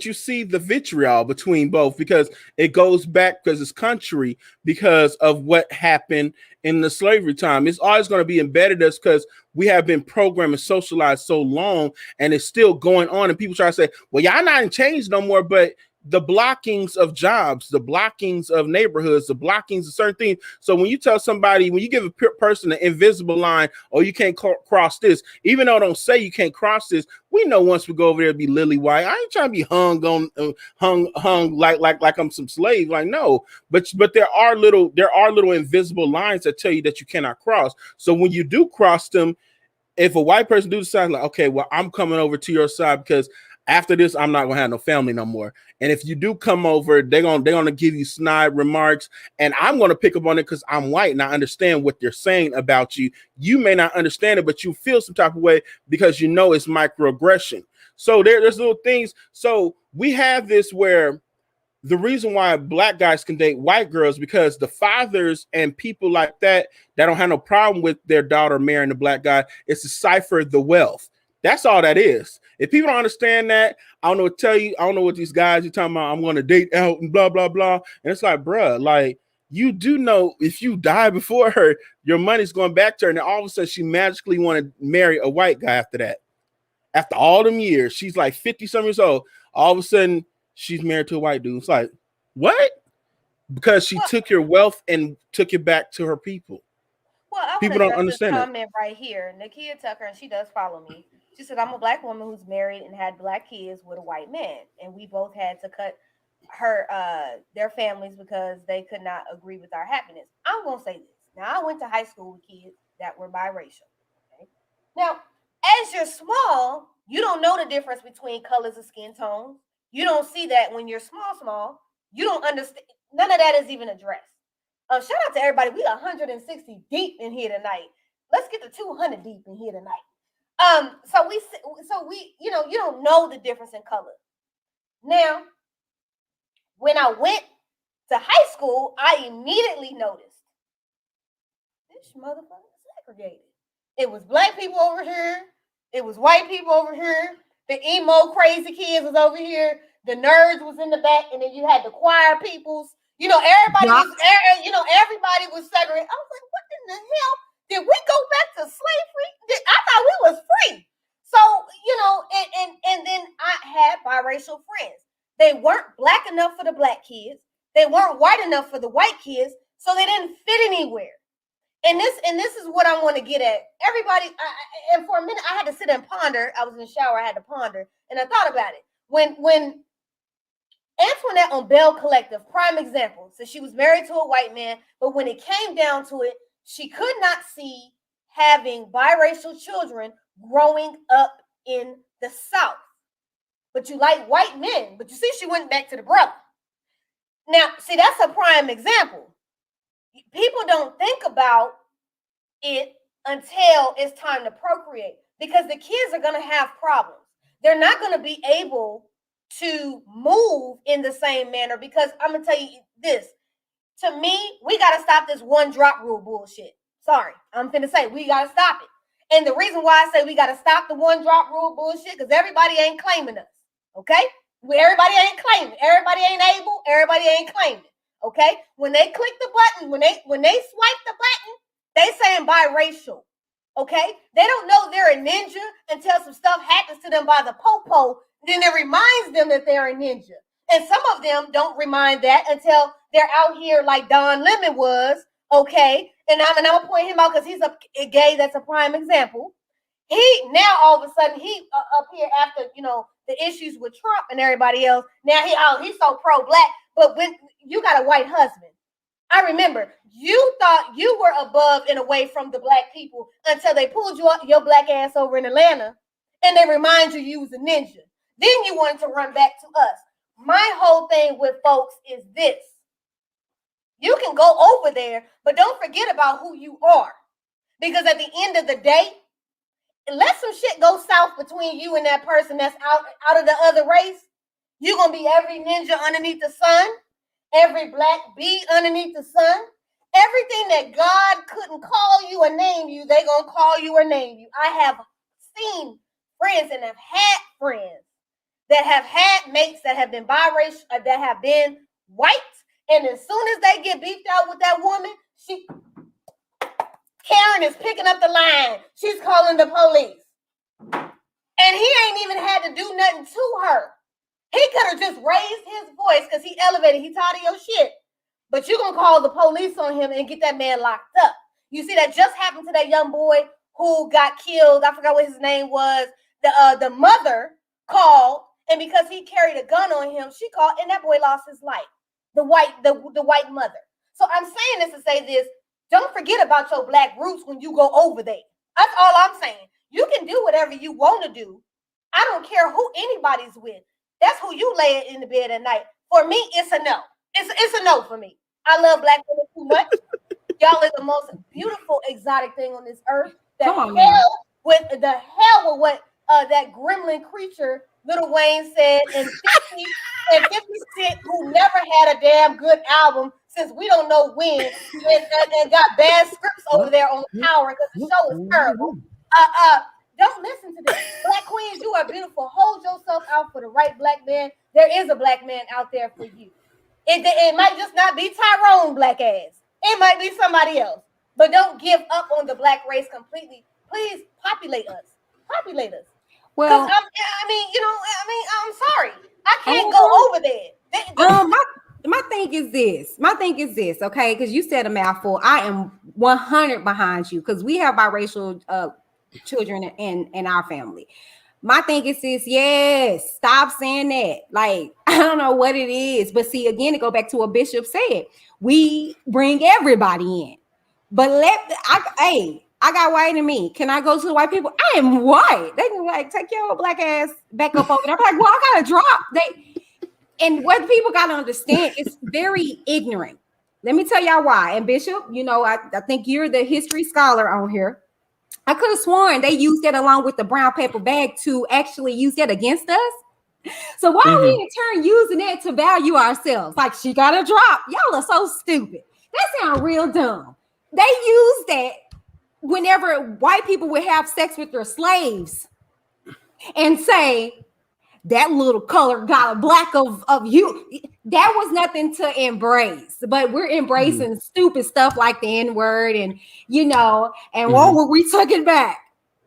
you see the vitriol between both, because it goes back because it's country, because of what happened in the slavery time. It's always going to be embedded us because we have been programmed and socialized so long, and it's still going on. And people try to say, well, y'all not in change no more, but the blockings of jobs, the blockings of neighborhoods, the blockings of certain things. So when you tell somebody, when you give a person an invisible line, oh, you can't cross this, even though I don't say you can't cross this, we know once we go over there to be lily white. I ain't trying to be hung like I'm some slave. Like, no, but there are little invisible lines that tell you that you cannot cross. So when you do cross them, if a white person do decide, like, okay, well, I'm coming over to your side because after this, I'm not gonna have no family no more. And if you do come over, they're gonna give you snide remarks, and I'm gonna pick up on it because I'm white and I understand what they're saying about you. You may not understand it, but you feel some type of way because you know it's microaggression. So there's little things. So we have this where the reason why Black guys can date white girls, because the fathers and people like that don't have no problem with their daughter marrying a Black guy, is to cipher the wealth. That's all that is. If people don't understand that, I don't know what to tell you. I don't know what these guys you're talking about. I'm going to date out and blah, blah, blah. And it's like, bruh, like, you do know if you die before her, your money's going back to her. And all of a sudden, she magically want to marry a white guy after that. After all them years, she's like 50-some years old. All of a sudden, she's married to a white dude. It's like, what? Because she took your wealth and took it back to her people. Well, I People want to don't address this understand it. comment right here. Nakia Tucker, and she does follow me. She said, I'm a black woman who's married and had black kids with a white man. And we both had to cut their families because they could not agree with our happiness. I'm going to say this. Now, I went to high school with kids that were biracial. Okay? Now, as you're small, you don't know the difference between colors of skin tones. You don't see that when you're small. You don't understand. None of that is even addressed. Shout out to everybody. We 160 deep in here tonight. Let's get to 200 deep in here tonight. So we, you don't know the difference in color. Now, when I went to high school, I immediately noticed this motherfucker is segregated. It was black people over here. It was white people over here. The emo crazy kids was over here. The nerds was in the back, and then you had the choir peoples. Everybody was segregated. I was like, what in the hell? Did we go back to slavery? I thought we was free. So, and then I had biracial friends. They weren't black enough for the black kids. They weren't white enough for the white kids, so they didn't fit anywhere. And this is what I want to get at. Everybody, and for a minute, I had to sit and ponder. I was in the shower, I had to ponder, and I thought about it. When Antoinette on Bell Collective, prime example. So she was married to a white man, but when it came down to it, she could not see having biracial children growing up in the South. But you like white men, but you see she went back to the brother. Now, see, that's a prime example. People don't think about it until it's time to procreate because the kids are going to have problems. They're not going to be able to move in the same manner because I'm going to tell you this. To me, we got to stop this one drop rule bullshit. Sorry, I'm finna say we got to stop it. And the reason why I say we got to stop the one drop rule bullshit because everybody ain't claiming us. Okay? Everybody ain't claiming. Everybody ain't able. Everybody ain't claiming. Okay? When they click the button, when they swipe the button, they saying biracial. Okay? They don't know they're a ninja until some stuff happens to them by the popo. Then it reminds them that they're a ninja. And some of them don't remind that until they're out here like Don Lemon was. Okay? And I'm going to point him out because he's a gay. That's a prime example. He now all of a sudden he up here after the issues with Trump and everybody else. Now he's so pro-black. But when you got a white husband, I remember you thought you were above and away from the black people until they pulled your black ass over in Atlanta and they remind you was a ninja. Then you wanted to run back to us. My whole thing with folks is this. You can go over there, but don't forget about who you are. Because at the end of the day, unless some shit go south between you and that person that's out of the other race, you're going to be every ninja underneath the sun, every black bee underneath the sun. Everything that God couldn't call you or name you, they're going to call you or name you. I have seen friends and have had friends that have had mates that have been biracial, that have been white, and as soon as they get beefed out with that woman, Karen is picking up the line. She's calling the police. And he ain't even had to do nothing to her. He could have just raised his voice because he elevated. He tired of your shit. But you're going to call the police on him and get that man locked up. You see, that just happened to that young boy who got killed. I forgot what his name was. The mother called, and because he carried a gun on him, she called, and that boy lost his life. The white mother. So I'm saying this to say this. Don't forget about your black roots when you go over there. That's all I'm saying. You can do whatever you want to do. I don't care who anybody's with. That's who you lay in the bed at night. For me, it's a no. It's a no for me. I love black women too much. Y'all are the most beautiful, exotic thing on this earth. The hell with what that gremlin creature Lil Wayne said, and 50 Cent, who never had a damn good album since we don't know when, and got bad scripts over there on Power because the show is terrible. Don't listen to this. Black queens, you are beautiful. Hold yourself out for the right black man. There is a black man out there for you. It might just not be Tyrone black ass. It might be somebody else. But don't give up on the black race completely. Please populate us. Populate us. Because Well, I'm sorry. I can't go over there. my thing is this. My thing is this, okay? Because you said a mouthful. I am 100 behind you because we have biracial children in our family. My thing is this, yes, stop saying that. Like, I don't know what it is. But see, again, to go back to what Bishop said, we bring everybody in. But I got white in me. Can I go to the white people? I am white. They can like take your black ass back up over there. I'm like, well, I gotta drop. And what people gotta understand is very ignorant. Let me tell y'all why. And Bishop, I think you're the history scholar on here. I could have sworn they used that along with the brown paper bag to actually use that against us. So why are we in turn using that to value ourselves? Like, she got a drop. Y'all are so stupid. That sounds real dumb. They use that whenever white people would have sex with their slaves and say, that little color got a black of you. That was nothing to embrace, but we're embracing stupid stuff like the N-word and what were we taking back?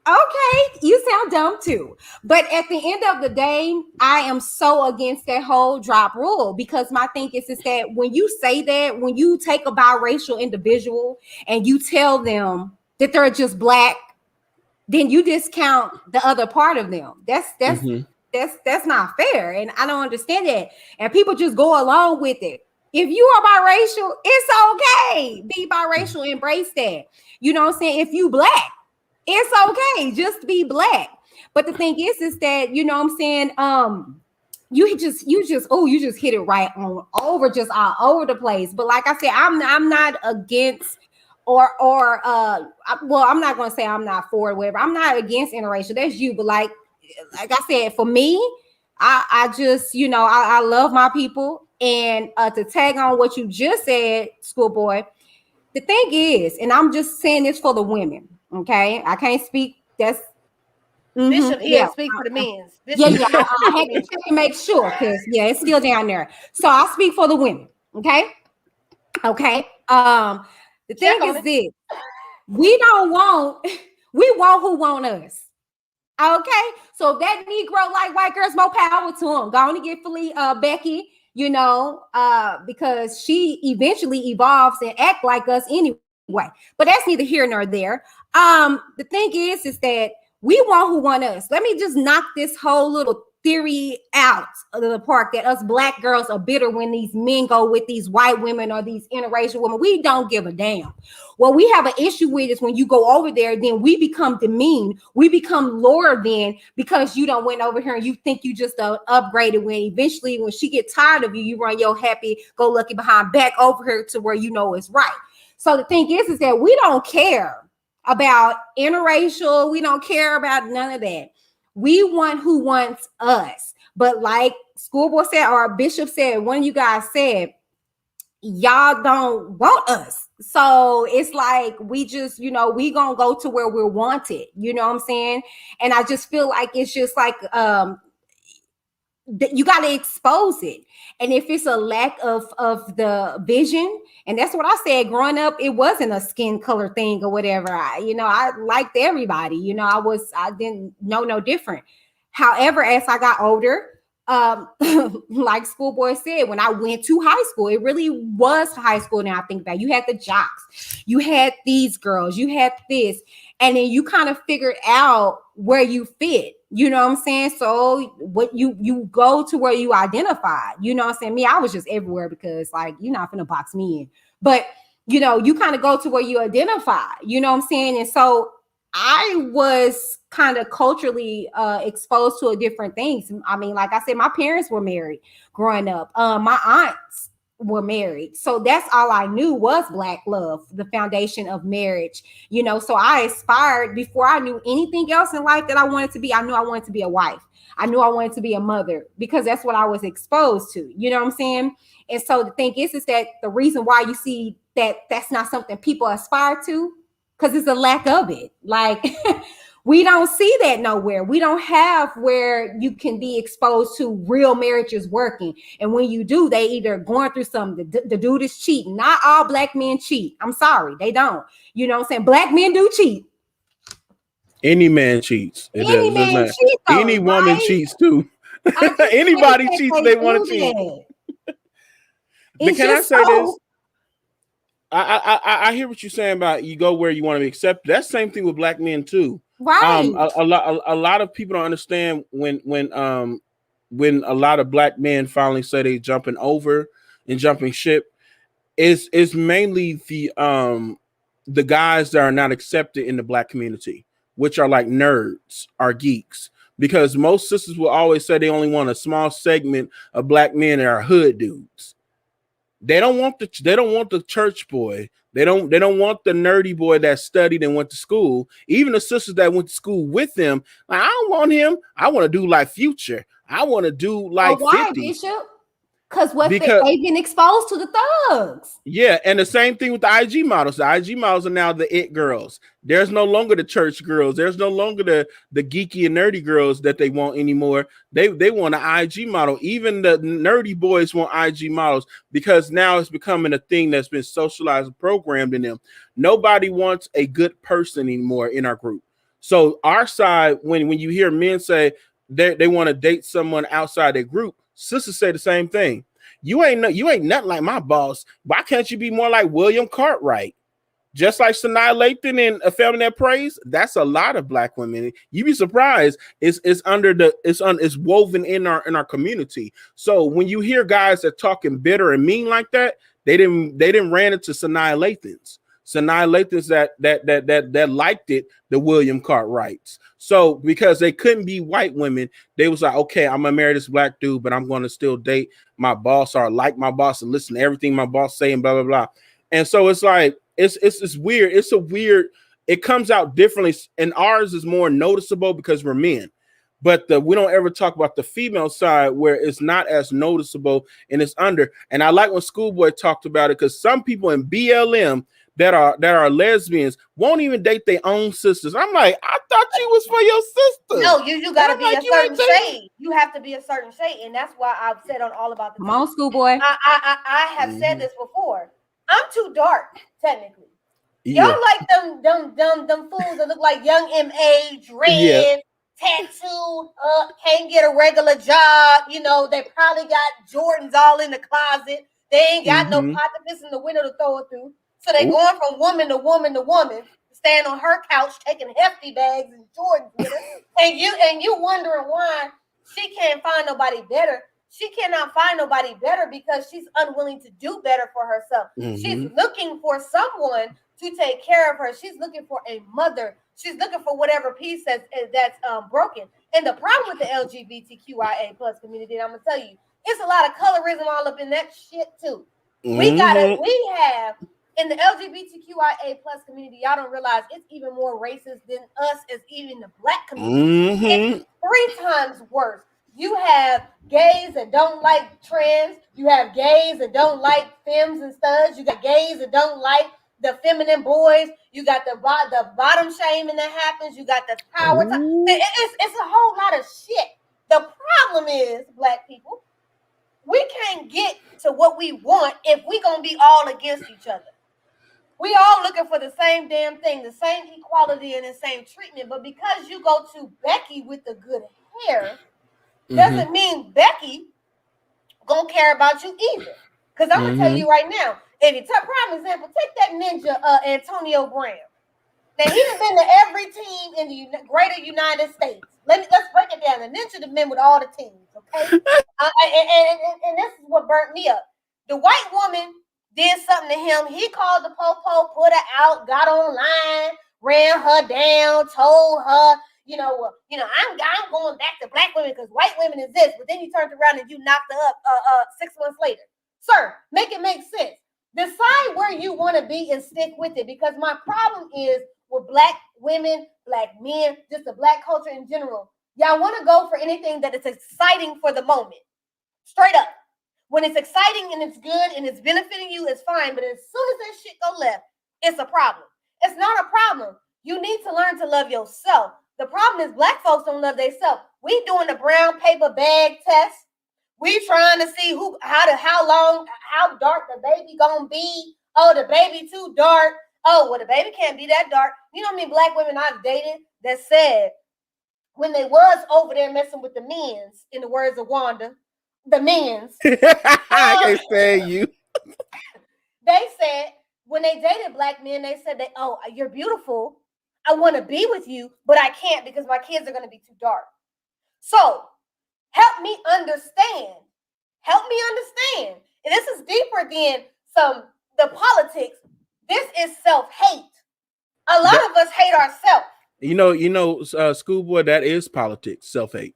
Okay, you sound dumb too. But at the end of the day, I am so against that whole drop rule because my thing is that when you say that, when you take a biracial individual and you tell them that they're just black, then you discount the other part of them. That's not fair. And I don't understand that. And people just go along with it. If you are biracial, it's okay. Be biracial, embrace that. You know what I'm saying? If you black, it's okay. Just be black. But the thing is that, you know what I'm saying? You just hit it right on over, just all over the place. But like I said, I'm not against I'm not gonna say I'm not for it, whatever. I'm not against interracial. That's you, but like I said, for me, I just, I love my people. And to tag on what you just said, schoolboy, the thing is, and I'm just saying this for the women, okay? I can't speak. That's Bishop here speak for the men. I had to check and make sure because it's still down there. So I'll speak for the women, okay? Okay. The thing is this: we want who want us. Okay, so that Negro like white girls, more power to them. Go on to get Becky, because she eventually evolves and act like us anyway. But that's neither here nor there. The thing is that we want who want us. Let me just knock this whole little theory out of the park that us black girls are bitter when these men go with these white women or these interracial women. We don't give a damn. What we have an issue with is when you go over there, then we become demeaned. We become lower than because you don't went over here and you think you just upgraded when eventually when she get tired of you, you run your happy go lucky behind back over here to where you know it's right. So the thing is that we don't care about interracial. We don't care about none of that. We want who wants us. But like schoolboy said, or Bishop said, one of you guys said, y'all don't want us. So it's like we just, we gonna go to where we're wanted. You know what I'm saying? And I just feel like it's just like you got to expose it. And if it's a lack of the vision, and that's what I said growing up, it wasn't a skin color thing or whatever. I liked everybody, I didn't know no different. However, as I got older, like schoolboy said, when I went to high school, it really was high school. Now I think about it. You had the jocks, you had these girls, you had this, and then you kind of figured out where you fit. You know what I'm saying? So what you go to where you identify, you know what I'm saying? Me, I was just everywhere because like, you're not gonna box me in, but you kind of go to where you identify, you know what I'm saying? And so I was kind of culturally exposed to different things. I mean, like I said, my parents were married growing up. My aunts were married. So that's all I knew was Black love, the foundation of marriage, so I aspired before I knew anything else in life that I wanted to be. I knew I wanted to be a wife. I knew I wanted to be a mother because that's what I was exposed to, you know what I'm saying? And so the thing is that the reason why you see that that's not something people aspire to, because it's a lack of it. Like We don't see that nowhere. We don't have where you can be exposed to real marriages working. And when you do, they either going through something. The dude is cheating. Not all black men cheat. I'm sorry, they don't. You know what I'm saying? Black men do cheat. Any man cheats. It Any doesn't man matter. cheats, though, Any woman right? cheats too. I just Anybody hate cheats, that they they want do to cheat. that. But It's can I just say this? so. I hear what you're saying about you go where you want to be accepted. That's the same thing with black men too. Right. A lot of people don't understand when a lot of black men finally say they jumping over and jumping ship. Is mainly the guys that are not accepted in the black community, which are like nerds, are geeks. Because most sisters will always say they only want a small segment of black men that are hood dudes. They don't want the church boy. They don't want the nerdy boy that studied and went to school. Even the sisters that went to school with them, like, I don't want him. I want to do like Future. I want to do like But why, 50. Bishop? Because what Because they've been exposed to the thugs. yeah, and the same thing with the IG models. The IG models are now the it girls. There's no longer the church girls. There's no longer the geeky and nerdy girls that they want anymore. They want an IG model. Even the nerdy boys want IG models because now it's becoming a thing that's been socialized and programmed in them. Nobody wants a good person anymore in our group. So our side, when you hear men say they want to date someone outside their group, sisters say the same thing. You ain't nothing like my boss. Why can't you be more like William Cartwright? Just like Sanaa Lathan in A Family That Prays. That's a lot of black women. You'd be surprised. It's woven in our community. So when you hear guys that talking bitter and mean like that, they didn't ran into Sanaa Lathan's. Sanaa Lathan's that liked it, the William Cartwrights. So because they couldn't be white women, they was like, okay, I'm gonna marry this black dude, but I'm gonna still date my boss or like my boss and listen to everything my boss say and blah blah blah. And so it's like it's weird. It's a weird. It comes out differently, and ours is more noticeable because we're men. But we don't ever talk about the female side where it's not as noticeable and it's under. And I like when Schoolboy talked about it because some people in BLM that are lesbians won't even date their own sisters. I'm like, I thought you was for your sister. No, you gotta be like, a certain shade. You have to be a certain shade, and that's why I've said on all about the. Come on, Schoolboy. I have said this before. I'm too dark, technically. Yeah. Y'all like them fools that look like young M.A. dread, tattooed up, can't get a regular job. You know, they probably got Jordans all in the closet. They ain't got no pot to piss in the window to throw it through. So they going from woman to woman to woman, stand on her couch taking hefty bags and Jordans with her, and you wondering why she can't find nobody better. She cannot find nobody better because she's unwilling to do better for herself. She's looking for someone to take care of her. She's looking for a mother. She's looking for whatever piece that's broken. And the problem with the LGBTQIA plus community, and I'm gonna tell you, it's a lot of colorism all up in that shit too. We have in the LGBTQIA plus community, y'all don't realize it's even more racist than us as even the black community. It's 3 times worse. You have gays that don't like trans. You have gays that don't like femmes and studs. You got gays that don't like the feminine boys. You got the bottom shaming that happens. You got the power. It's a whole lot of shit. The problem is, black people, we can't get to what we want if we gonna be all against each other. We all looking for the same damn thing, the same equality and the same treatment. But because you go to Becky with the good hair, doesn't mean Becky gonna care about you either. Because I'm gonna tell you right now, if you take prime example, take that ninja Antonio Brown. Now he done been to every team in the greater United States. Let's break it down. The ninja done been with all the teams, okay? And this is what burnt me up. The white woman did something to him. He called the popo, put her out, got online, ran her down, told her, I'm going back to black women because white women is this. But then you turned around and you knocked her up 6 months later. Sir, make it make sense. Decide where you want to be and stick with it. Because my problem is with black women, black men, just the black culture in general. Y'all want to go for anything that is exciting for the moment. Straight up. When it's exciting and it's good and it's benefiting you, it's fine. But as soon as that shit go left, it's a problem. It's not a problem. You need to learn to love yourself. The problem is black folks don't love themselves. We doing the brown paper bag test. We trying to see how long, how dark the baby gonna be. Oh, the baby too dark. Oh, well, the baby can't be that dark. You know how many black women I've dated that said when they was over there messing with the men's, in the words of Wanda, the men's. I can't stand you. They said when they dated black men, they said that, oh, you're beautiful. I want to be with you, but I can't because my kids are going to be too dark. So help me understand. Help me understand. And this is deeper than the politics. This is self-hate. A lot of us hate ourselves. Schoolboy, that is politics, self-hate.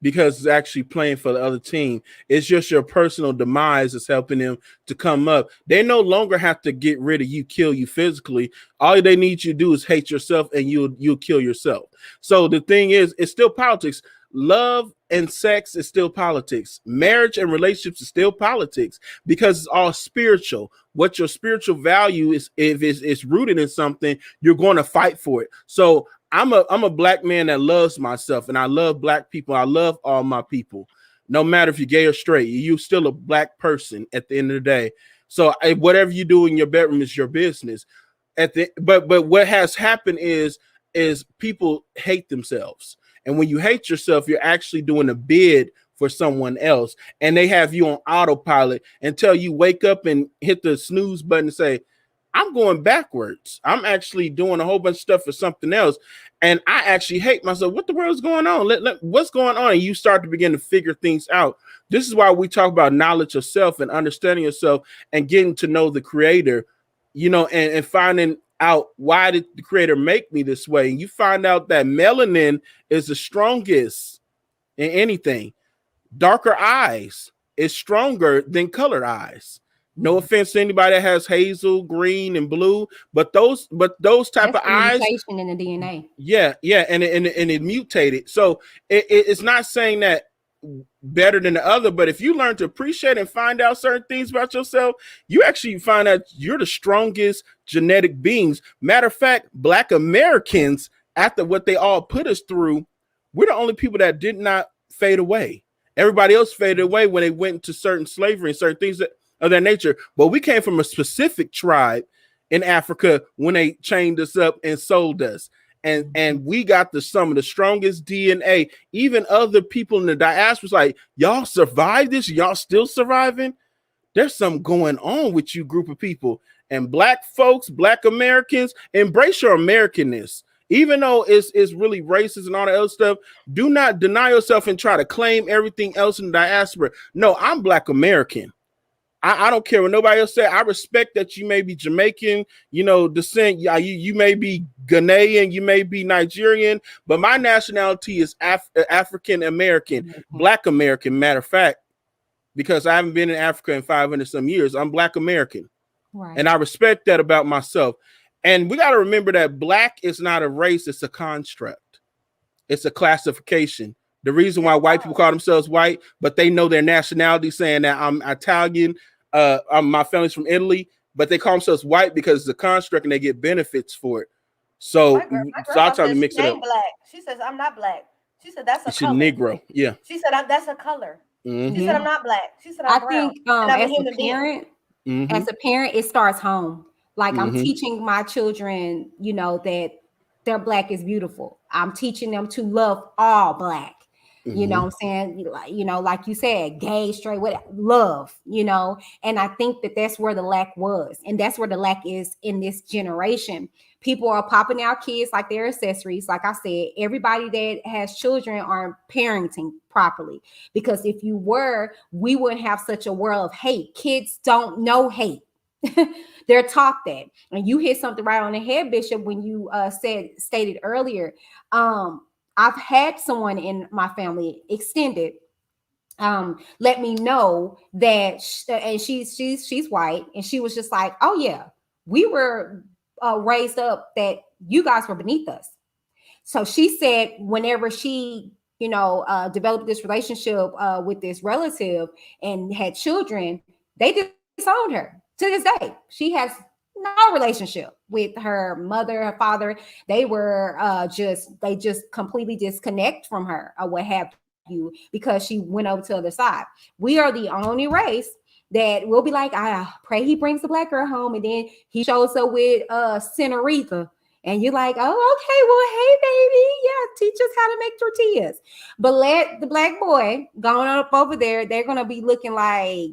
Because it's actually playing for the other team. It's just your personal demise that's helping them to come up. They no longer have to get rid of you, kill you physically. All they need you to do is hate yourself, and you'll kill yourself. So the thing is, it's still politics. Love and sex is still politics. Marriage and relationships is still politics because it's all spiritual. What your spiritual value is, if it's rooted in something, you're going to fight for it. So I'm a black man that loves myself, and I love black people. I love all my people. No matter if you're gay or straight, you're still a black person at the end of the day. So whatever you do in your bedroom is your business. But what has happened is people hate themselves. And when you hate yourself, you're actually doing a bid for someone else, and they have you on autopilot until you wake up and hit the snooze button and say, I'm going backwards. I'm actually doing a whole bunch of stuff for something else. And I actually hate myself. What the world is going on? What's going on? And you start to begin to figure things out. This is why we talk about knowledge of self and understanding yourself and getting to know the creator, and finding out, why did the creator make me this way? And you find out that melanin is the strongest in anything. Darker eyes is stronger than colored eyes. No offense to anybody that has hazel, green, and blue, but those type of eyes, mutation in the DNA. Yeah, and it mutated. So it's not saying that better than the other, but if you learn to appreciate and find out certain things about yourself, you actually find out you're the strongest genetic beings. Matter of fact, Black Americans, after what they all put us through, we're the only people that did not fade away. Everybody else faded away when they went into certain slavery and certain things of that nature. But we came from a specific tribe in Africa when they chained us up and sold us. And we got some of the strongest DNA. Even other people in the diaspora was like, y'all survived this? Y'all still surviving? There's something going on with you group of people. And Black folks, Black Americans, embrace your Americanness. Even though it's really racist and all that other stuff, do not deny yourself and try to claim everything else in the diaspora. No, I'm Black American. I don't care what nobody else say. I respect that you may be Jamaican, descent. You may be Ghanaian, you may be Nigerian, but my nationality is African American, mm-hmm. Black American. Matter of fact, because I haven't been in Africa in 500 some years, I'm Black American, right. And I respect that about myself. And we got to remember that Black is not a race; it's a construct. It's a classification. The reason why white people call themselves white, but they know their nationality, saying that I'm Italian. My family's from Italy, but they call themselves white because it's a construct and they get benefits for it. So, my girl said mix it up. Black. She says I'm not Black. She said that's a color. Negro. Yeah. She said that's a color. Mm-hmm. She said I'm not Black. She said I'm brown. Think as a parent, it starts home. Like I'm teaching my children, that their Black is beautiful. I'm teaching them to love all Black. You know what I'm saying? Like you said, gay, straight, whatever, love, and I think that's where the lack was. And that's where the lack is in this generation. People are popping out kids like they're accessories. Like I said, everybody that has children aren't parenting properly, because if you were, we wouldn't have such a world of hate. Kids don't know hate. They're taught that. And you hit something right on the head, Bishop, when you stated earlier. I've had someone in my family extended let me know that and she's white, and she was just like, oh yeah, we were raised up that you guys were beneath us. So she said whenever she developed this relationship with this relative and had children, they disowned her. To this day she has no relationship with her mother, her father. They were they just completely disconnect from her or what have you because she went over to the other side. We are the only race that will be like, I pray he brings the black girl home, and then he shows up with Senorita. And you're like, oh, okay, well, hey, baby, yeah, teach us how to make tortillas. But let the black boy going up over there, they're going to be looking like,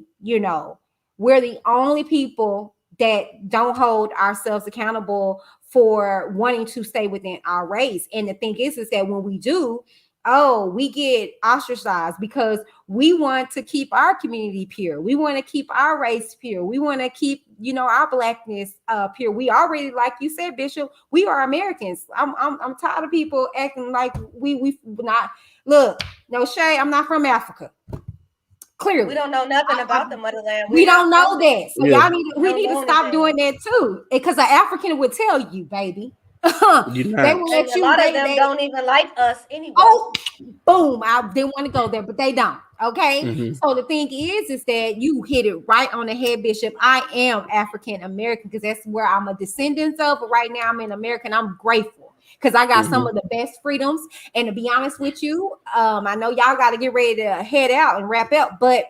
we're the only people that don't hold ourselves accountable for wanting to stay within our race. And the thing is that when we do, we get ostracized because we want to keep our community pure. We want to keep our race pure. We want to keep, our blackness pure. We already, like you said, Bishop, we are Americans. I'm tired of people acting like we not. Look, no shade. I'm not from Africa. Clearly, we don't know nothing about the motherland. We don't know that. So Yeah. we need to stop doing that too. Because an African would tell you, baby. They will let you. A lot of them don't even like us anyway. Oh, boom! I didn't want to go there, but they don't. Okay. So the thing is that you hit it right on the head, Bishop. I am African American because that's where I'm a descendant of. But right now I'm in America, and I'm grateful because I got some of the best freedoms. And to be honest with you, I know y'all got to get ready to head out and wrap up, but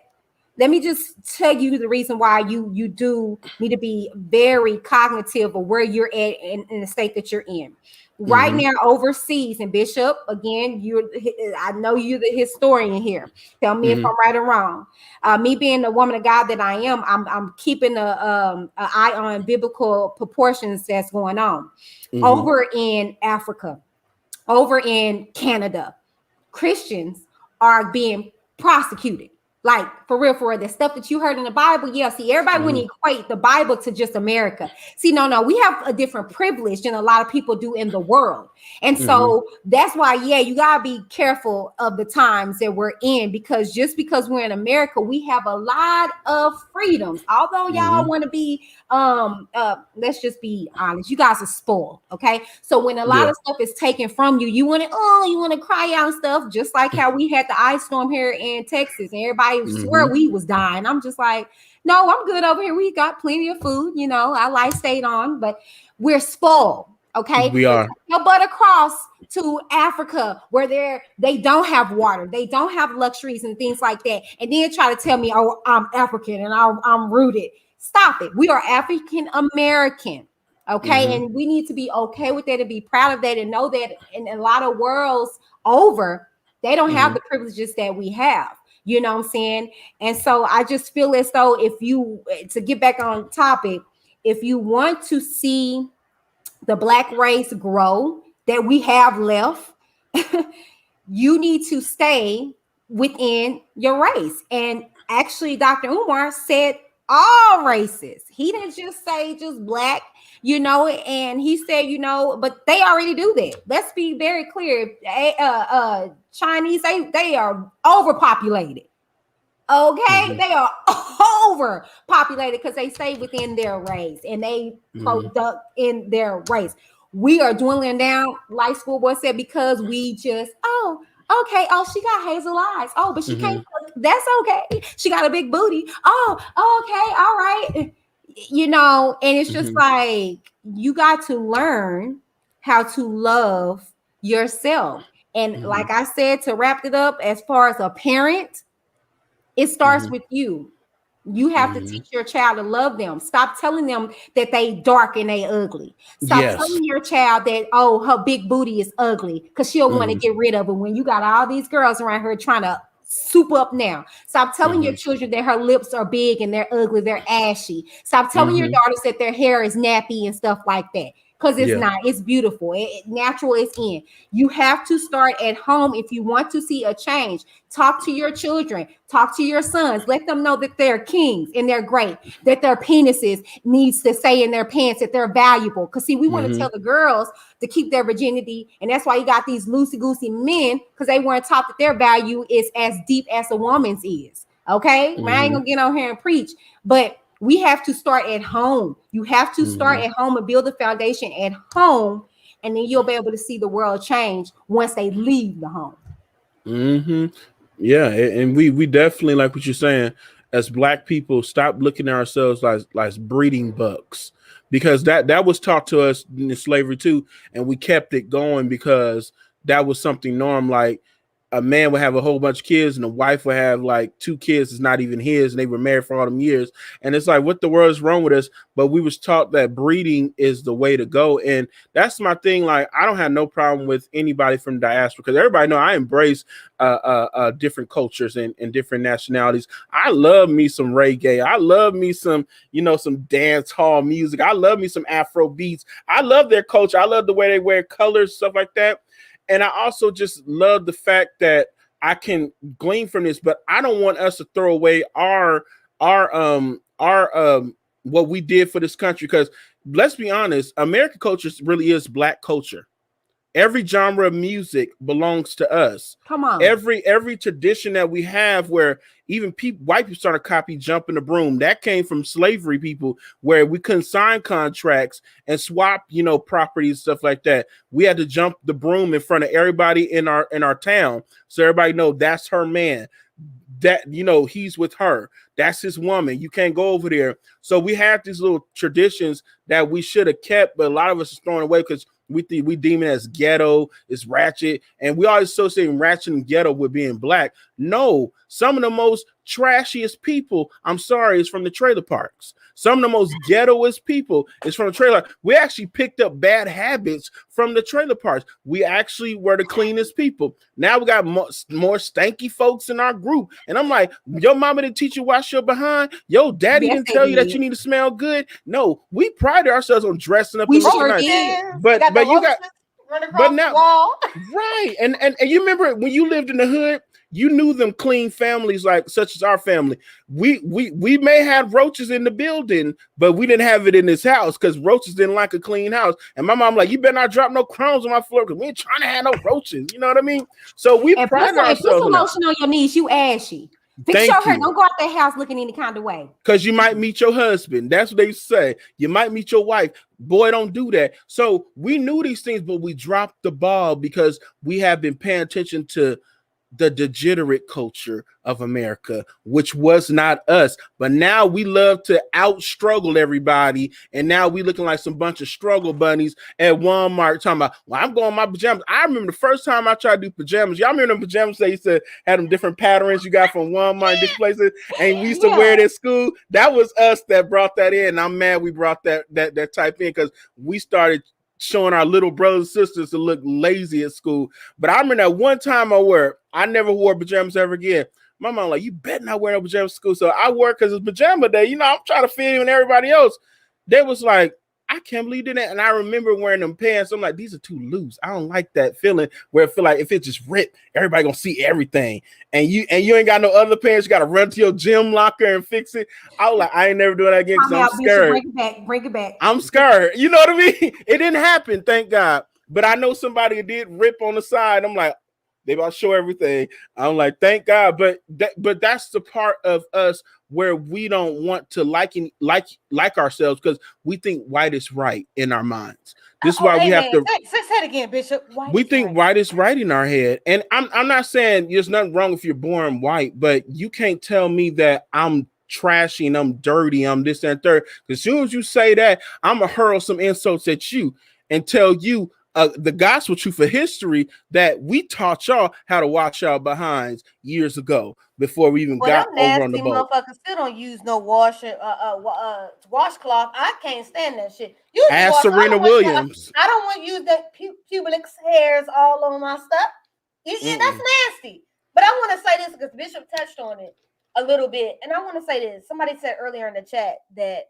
let me just tell you the reason why you do need to be very cognitive of where you're at in the state that you're in. Right now, overseas, and Bishop, again, I know you're the historian here. Tell me if I'm right or wrong. Me being the woman of God that I am, I'm keeping an eye on biblical proportions that's going on. Over in Africa, over in Canada, Christians are being prosecuted. Like, for real, the stuff that you heard in the Bible. Yeah, see, everybody wouldn't equate the Bible to just America. See, no, we have a different privilege than a lot of people do in the world. And so that's why, you got to be careful of the times that we're in, because just because we're in America, we have a lot of freedoms. Although y'all want to be, let's just be honest, you guys are spoiled, okay? So when a lot of stuff is taken from you, you want to cry out and stuff, just like how we had the ice storm here in Texas, and everybody swear we was dying. I'm just like, no, I'm good over here. We got plenty of food, our life stayed on, but we're spoiled. Okay, we are. No, but across to Africa where they don't have water, they don't have luxuries and things like that, and then try to tell me, oh, I'm African and I'm rooted. Stop it. We are African American. Okay, and we need to be okay with that and be proud of that and know that in a lot of worlds over, they don't have the privileges that we have. You know what I'm saying? And so I just feel as though to get back on topic, if you want to see the Black race grow that we have left, you need to stay within your race. And actually, Dr. Umar said all races. He didn't just say just Black, and he said, but they already do that. Let's be very clear. Chinese, they are overpopulated. Okay, they are overpopulated because they stay within their race and they product in their race. We are dwindling down, like Schoolboy said, because we just, okay. Oh, she got hazel eyes. Oh, but she can't. That's okay. She got a big booty. Oh, okay. All right. And it's just like, you got to learn how to love yourself. And like I said, to wrap it up, as far as a parent, it starts with you. You have to teach your child to love them. Stop telling them that they dark and they ugly. Stop telling your child that, her big booty is ugly because she'll want to get rid of it when you got all these girls around her trying to soup up now. Stop telling your children that her lips are big and they're ugly, they're ashy. Stop telling your daughters that their hair is nappy and stuff like that. Because it's not, it's beautiful. Natural is in. You have to start at home if you want to see a change. Talk to your children, talk to your sons, let them know that they're kings and they're great, that their penises needs to stay in their pants, that they're valuable. Because see, we want to tell the girls to keep their virginity. And that's why you got these loosey-goosey men, because they weren't taught that their value is as deep as a woman's is. Okay? I ain't gonna get on here and preach, but we have to start at home. You have to start at home and build the foundation at home, and then you'll be able to see the world change once they leave the home. Yeah, and we definitely, like what you're saying, as Black people stop looking at ourselves like breeding bucks, because that was taught to us in slavery too, and we kept it going because that was something norm. Like a man would have a whole bunch of kids and a wife would have like 2 kids that's not even his, and they were married for all them years. And it's like, what the world is wrong with us? But we was taught that breeding is the way to go. And that's my thing. Like, I don't have no problem with anybody from diaspora, because everybody know I embrace different cultures and different nationalities. I love me some reggae. I love me some, some dance hall music. I love me some Afro beats. I love their culture. I love the way they wear colors, stuff like that. And I also just love the fact that I can glean from this, but I don't want us to throw away our what we did for this country, because let's be honest, American culture really is Black culture. Every genre of music belongs to us. Come on. Every tradition that we have, where even white people started copy jumping the broom, that came from slavery people, where we couldn't sign contracts and swap, properties, stuff like that. We had to jump the broom in front of everybody in our town, so everybody know that's her man, that he's with her, that's his woman, you can't go over there. So we have these little traditions that we should have kept, but a lot of us is throwing away because we deem it as ghetto, it's ratchet, and we always associate ratchet and ghetto with being Black. No, some of the most trashiest people, I'm sorry, is from the trailer parks. Some of the most ghettoest people is from the trailer. We actually picked up bad habits from the trailer parks. We actually were the cleanest people. Now we got more stanky folks in our group. And I'm like, your mama didn't teach you wash your behind? Your daddy didn't tell you that you need to smell good? No, we prided ourselves on dressing up and looking nice. But you got but now, right. And you remember when you lived in the hood, you knew them clean families, like such as our family. We may have roaches in the building, but we didn't have it in this house because roaches didn't like a clean house. And my mom like, you better not drop no crumbs on my floor because we ain't trying to have no roaches. You know what I mean? So we pride ourselves. If put some lotion on your knees, you ashy. Fix your hair. Don't go out that house looking any kind of way. Because you might meet your husband. That's what they say. You might meet your wife. Boy, don't do that. So we knew these things, but we dropped the ball because we have been paying attention to the degenerate culture of America, which was not us. But now we love to out-struggle everybody, and now we looking like some bunch of struggle bunnies at Walmart talking about, well, I'm going my pajamas. I remember the first time I tried to do pajamas. Y'all remember them pajamas they used to have them different patterns you got from Walmart and different places, and we used to wear it at school? That was us that brought that in, and I'm mad we brought that type in because we started showing our little brothers and sisters to look lazy at school. But I remember that one time I never wore pajamas ever again. My mom like, you better not wear no pajamas to school. So I wore it because it's pajama day. I'm trying to fit in everybody else. They was like, I can't believe you did that. And I remember wearing them pants. I'm like, these are too loose. I don't like that feeling where I feel like if it just ripped, everybody gonna see everything. And you ain't got no other pants. You gotta run to your gym locker and fix it. I was like, I ain't never doing that again because I'm scared. Bring it back. I'm scared. You know what I mean? It didn't happen, thank God. But I know somebody did rip on the side. I'm like, they about to show everything. I'm like, thank God. But that's the part of us where we don't want to like ourselves because we think white is right in our minds. This is why we have to say it again, Bishop. We think white is right in our head. And I'm not saying there's nothing wrong if you're born white, but you can't tell me that I'm trashy and I'm dirty, I'm this and third. As soon as you say that, I'm gonna hurl some insults at you and tell you the gospel truth of history that we taught y'all how to wash y'all behinds years ago before we even got over on the boat. Motherfuckers still don't use no washcloth. I can't stand that shit. Ask Serena Williams. I don't want to use that pubic hairs all on my stuff. Yeah, that's nasty. But I want to say this because Bishop touched on it a little bit, and I want to say this. Somebody said earlier in the chat that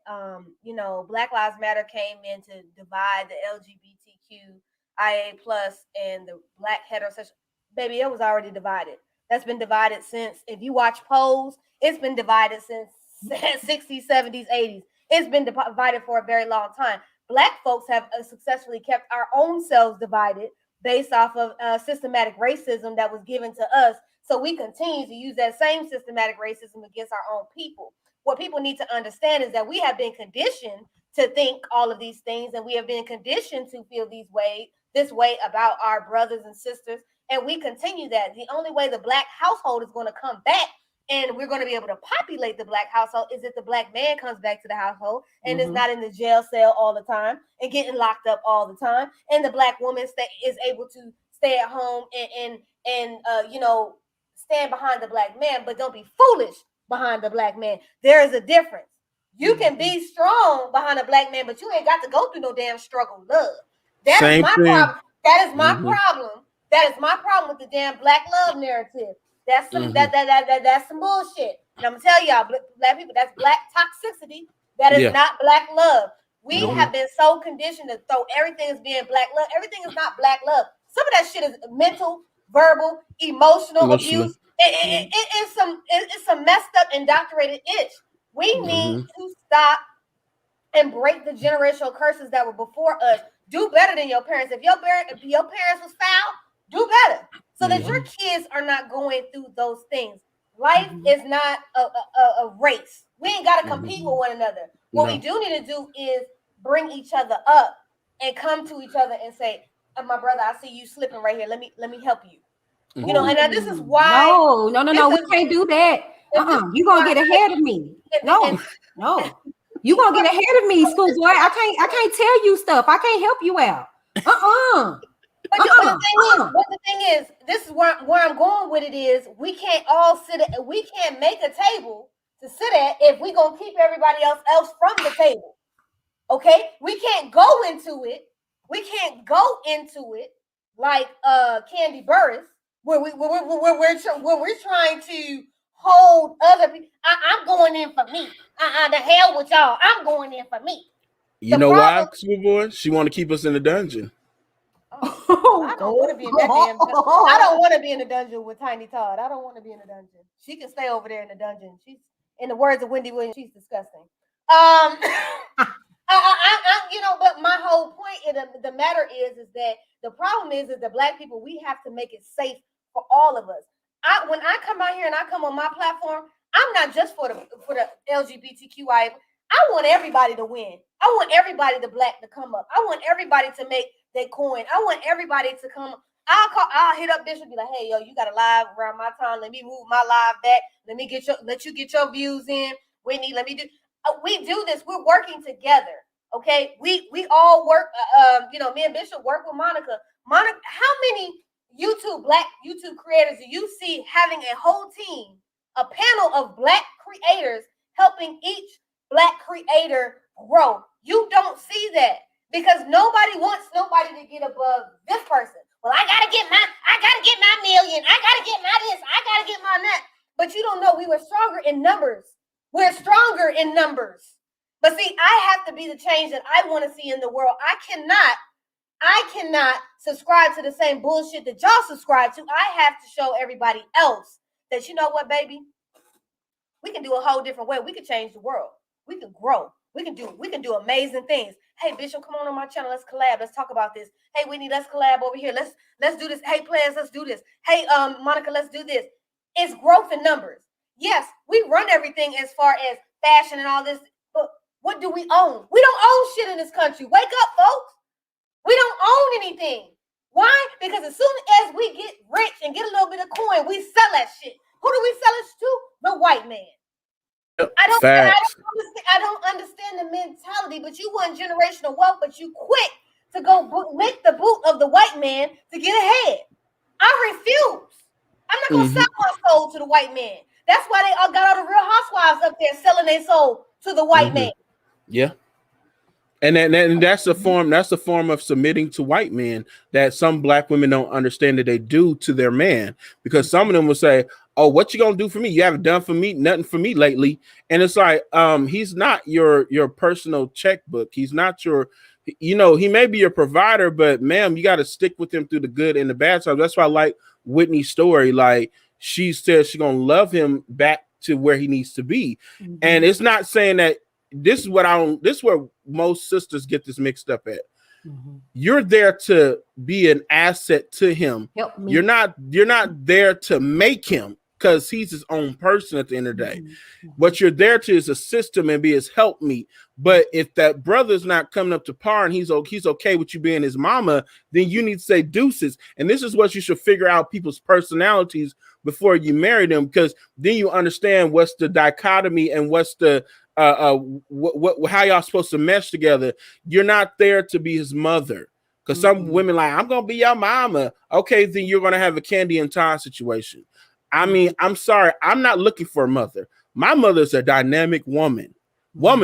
Black Lives Matter came in to divide the LGBTQIA plus and the Black heterosexual. Baby, it was already divided. That's been divided since, if you watch polls, it's been divided since 60s, 70s, 80s. It's been divided for a very long time. Black folks have successfully kept our own selves divided based off of systematic racism that was given to us. So we continue to use that same systematic racism against our own people. What people need to understand is that we have been conditioned to think all of these things, and we have been conditioned to feel this way about our brothers and sisters. And we continue that. The only way the Black household is going to come back and we're going to be able to populate the black household is if the black man comes back to the household and is not in the jail cell all the time and getting locked up all the time, and the black woman is able to stay at home and you know, stand behind the black man, but don't be foolish behind the black man. There is a difference. You can be strong behind a black man, but you ain't got to go through no damn struggle love. That is my problem. That is my problem. That is my problem with the damn black love narrative. That's some that's some bullshit. And I'm gonna tell y'all, black people, that's black toxicity. That is not black love. We have been so conditioned to throw everything as being black love. Everything is not black love. Some of that shit is mental, verbal, emotional abuse. It's some messed up, indoctrinated itch. We need to stop and break the generational curses that were before us. Do better than your parents. If your parents was foul, do better so that your kids are not going through those things. Life is not a race. We ain't got to compete with one another. What we do need to do is bring each other up and come to each other and say, my brother, I see you slipping right here. Let me help you. You know, and this is why. No, we can't do that. You're gonna get ahead of me. No. You're gonna get ahead of me, schoolboy. I can't tell you stuff. I can't help you out. But the thing is, this is where I'm going with it is we can't all sit at, we can't make a table to sit at if we gonna keep everybody else from the table. Okay, we can't go into it. We can't go into it like Candy Burris, where we're trying to hold other people. I'm going in for me. The hell with y'all. I'm going in for me. You know why, schoolboy? She want to keep us in the dungeon. I don't want to be in that damn dungeon. I don't want to be in the dungeon with Tiny Todd. I don't want to be in the dungeon. She can stay over there in the dungeon. She's, in the words of Wendy Williams, she's disgusting. You know, but my whole point in the matter is that the problem is the black people, we have to make it safe for all of us. When I come out here and I come on my platform, I'm not just for the LGBTQI. I want everybody to win. I want everybody to come up. I want everybody to make their coin. I want everybody to come. I'll hit up Bishop and be like, hey, yo, you got a live around my time. Let me move my live back. Let you get your views in. Whitney, let me do. We do this. We're working together. Okay. We all work. You know, me and Bishop work with Monica. Monica, how many black YouTube creators do you see having a whole team, a panel of black creators helping each black creator grow? You don't see that because nobody wants nobody to get above this person. Well, I gotta get my million. I gotta get my this. I gotta get my that. But you don't know we were stronger in numbers. We're stronger in numbers. But see, I have to be the change that I want to see in the world. I cannot subscribe to the same bullshit that y'all subscribe to. I have to show everybody else that, you know what, baby? We can do a whole different way. We can change the world. We can grow. We can do amazing things. Hey, Bishop, come on my channel. Let's collab. Let's talk about this. Hey, Whitney, let's collab over here. Let's do this. Hey, players, let's do this. Hey, Monica, let's do this. It's growth in numbers. Yes, we run everything as far as fashion and all this, but what do we own? We don't own shit in this country. Wake up, folks. We don't own anything. Why? Because as soon as we get rich and get a little bit of coin, we sell that shit. Who do we sell it to? The white man. I don't understand the mentality, but you want generational wealth, but you quick to go lick the boot of the white man to get ahead. I refuse. I'm not going to sell my soul to the white man. That's why they all got all the Real Housewives up there selling their soul to the white man. Yeah. And that's a form of submitting to white men that some black women don't understand that they do to their man, because some of them will say, oh, what you gonna do for me? You haven't done for me nothing for me lately. And it's like, he's not your personal checkbook. He's not your, you know, he may be your provider, but ma'am, you got to stick with him through the good and the bad times. That's why I like Whitney's story. Like, she said she's gonna love him back to where he needs to be. And it's not saying that this is where most sisters get this mixed up at. You're there to be an asset to him. Help me. You're not there to make him, because he's his own person at the end of the day. What you're there to is assist him and be his helpmeet. But if that brother's not coming up to par and he's okay with you being his mama, then you need to say deuces. And this is what you should figure out people's personalities before you marry them, because then you understand what's the dichotomy and what's the how y'all supposed to mesh together. You're not there to be his mother. Because some women like, I'm gonna be your mama. Okay, then you're gonna have a Candy and Todd situation. I mean, I'm sorry, I'm not looking for a mother. My mother's a dynamic woman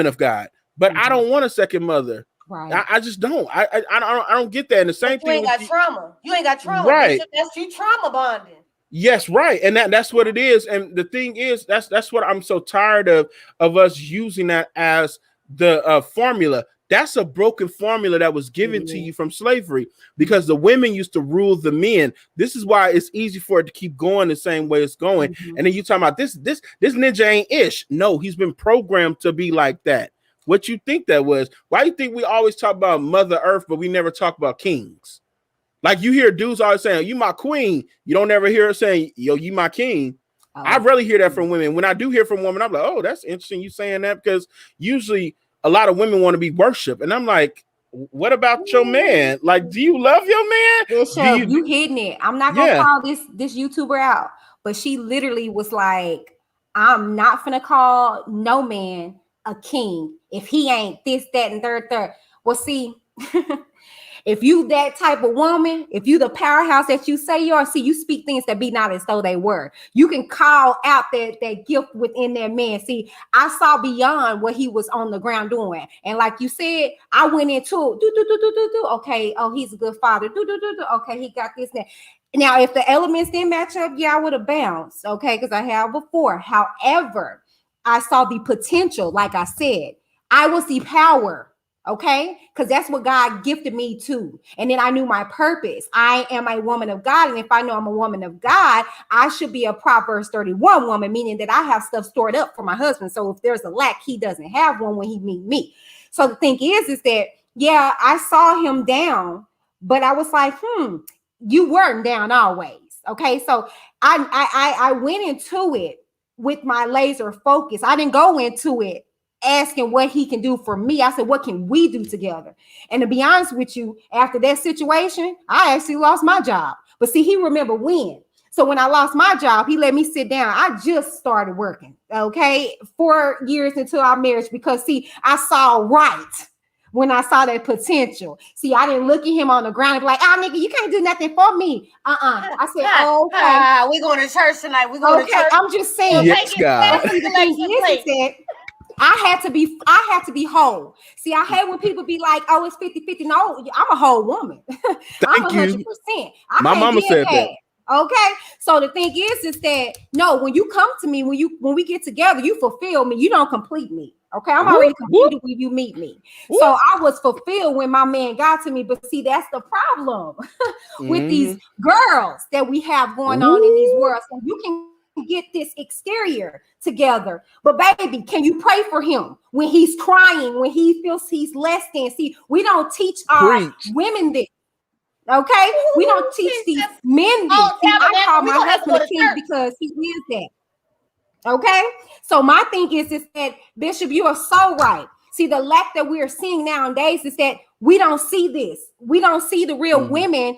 of God, but I don't want a second mother. Right. I just don't. I don't get that. And the same thing. You ain't got trauma. You ain't got trauma. Right. That's you trauma bonding. Yes, right. And that's what it is. And the thing is, that's what I'm so tired of us using that as the formula. That's a broken formula that was given to you from slavery, because the women used to rule the men. This is why it's easy for it to keep going the same way it's going. And then you talking about this ninja ain't ish. No, he's been programmed to be like that. What you think that was? Why do you think we always talk about Mother Earth, but we never talk about kings? Like, you hear dudes always saying, you my queen. You don't ever hear her saying, yo, you my king. I rarely hear that from women. When I do hear from women, I'm like, oh, that's interesting you saying that, because usually a lot of women want to be worshiped. And I'm like, what about your man? Like, do you love your man? Bishop, you hitting it. I'm not gonna call this YouTuber out, but she literally was like, I'm not gonna call no man a king if he ain't this, that, and third. Well, see, if you that type of woman, if you the powerhouse that you say you are, see, you speak things that be not as though they were. You can call out that gift within that man. See, I saw beyond what he was on the ground doing. And like you said, I went into okay, oh, he's a good father. Okay, he got this, that. Now, if the elements didn't match up, yeah, I would have bounced, okay, because I have before. However, I saw the potential, like I said. I will see power. Okay, because that's what God gifted me to. And then I knew my purpose. I am a woman of God. And if I know I'm a woman of God, I should be a Proverbs 31 woman, meaning that I have stuff stored up for my husband. So if there's a lack, he doesn't have one when he meet me. So the thing is that, yeah, I saw him down, but I was like, you weren't down always. Okay, so I went into it with my laser focus. I didn't go into it asking what he can do for me. I said, what can we do together? And to be honest with you, after that situation, I actually lost my job. But see, he remembered when. So when I lost my job, he let me sit down. I just started working, okay, 4 years into our marriage, because see, I saw right when I saw that potential. See, I didn't look at him on the ground and be like, nigga, you can't do nothing for me. I said, oh, okay. We're going to church tonight. We're going to church. I'm just saying. Yes, God. The thing is that I had to be whole. See, I hate when people be like, oh, it's 50-50. No, I'm a whole woman. I'm 100%. My mama said that. Okay. So the thing is that no, when you come to me, when we get together, you fulfill me. You don't complete me. Okay. I'm already completed when you meet me. So I was fulfilled when my man got to me. But see, that's the problem with these girls that we have going on in these worlds. So you can get this exterior together, but baby, can you pray for him when he's crying, when he feels he's less than? See, we don't teach our women this. Okay, we don't teach these men this. See, I call my husband a king because he is that. Okay, so my thing is that, Bishop, you are so right. See, the lack that we are seeing nowadays is that we don't see this. We don't see the real women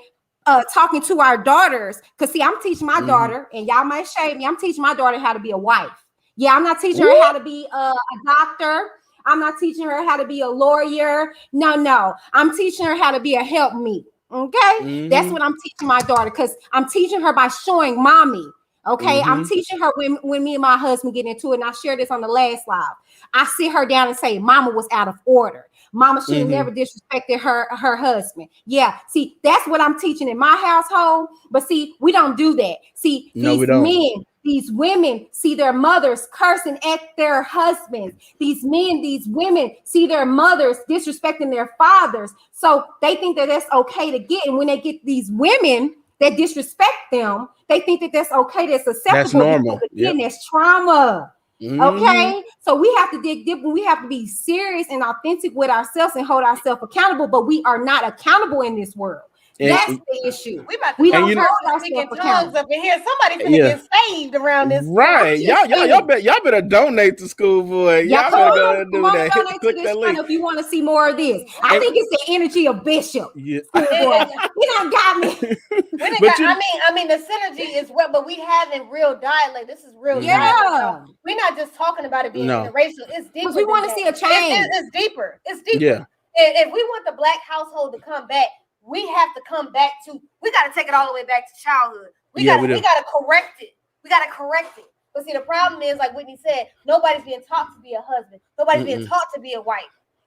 talking to our daughters. Because see, I'm teaching my daughter, and y'all might shame me, I'm teaching my daughter how to be a wife. Yeah, I'm not teaching her how to be a doctor. I'm not teaching her how to be a lawyer. No. I'm teaching her how to be a helpmeet. Okay? That's what I'm teaching my daughter, because I'm teaching her by showing mommy. Okay, I'm teaching her when me and my husband get into it, and I shared this on the last live. I sit her down and say, Mama was out of order. Mama should have never disrespected her husband. Yeah, see, that's what I'm teaching in my household. But see, we don't do that. See, these men, these women see their mothers cursing at their husbands. These men, these women see their mothers disrespecting their fathers. So they think that that's okay to get. And when they get these women that disrespect them, they think that that's okay, that's acceptable. That's normal. Again, that's trauma. Okay, so we have to dig deep, and we have to be serious and authentic with ourselves and hold ourselves accountable. But we are not accountable in this world. That's the issue. We don't curse and speaking tongues up in here. Somebody finna get saved around this. Right. Y'all better donate to Schoolboy. Y'all better go and do that. Click that link if you want to see more of this. I think it's the energy of Bishop. Yeah. You done got me. I mean, the synergy is what, but we having real dialect. This is real dialect. We're not just talking about it being interracial. It's deeper. We want to see a change. It's deeper. It's deeper. Yeah. If we want the Black household to come back, we have to come back to. We got to take it all the way back to childhood. We got to correct it. We got to correct it. But see, the problem is, like Whitney said, nobody's being taught to be a husband. Nobody's being taught to be a wife.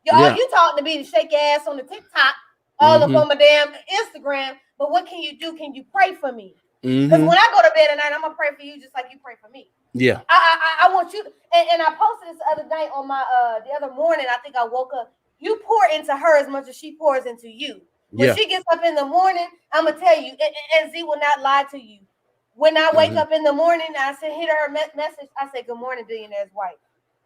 You taught to be to shake your ass on the TikTok, all up on my damn Instagram. But what can you do? Can you pray for me? Because when I go to bed at night, I'm gonna pray for you just like you pray for me. Yeah. I want you to, and I posted this the other night on my the other morning. I think I woke up. You pour into her as much as she pours into you. When she gets up in the morning, I'm gonna tell you, and Z will not lie to you. When I wake up in the morning, I say, hit her message. I say, "Good morning, billionaire's wife."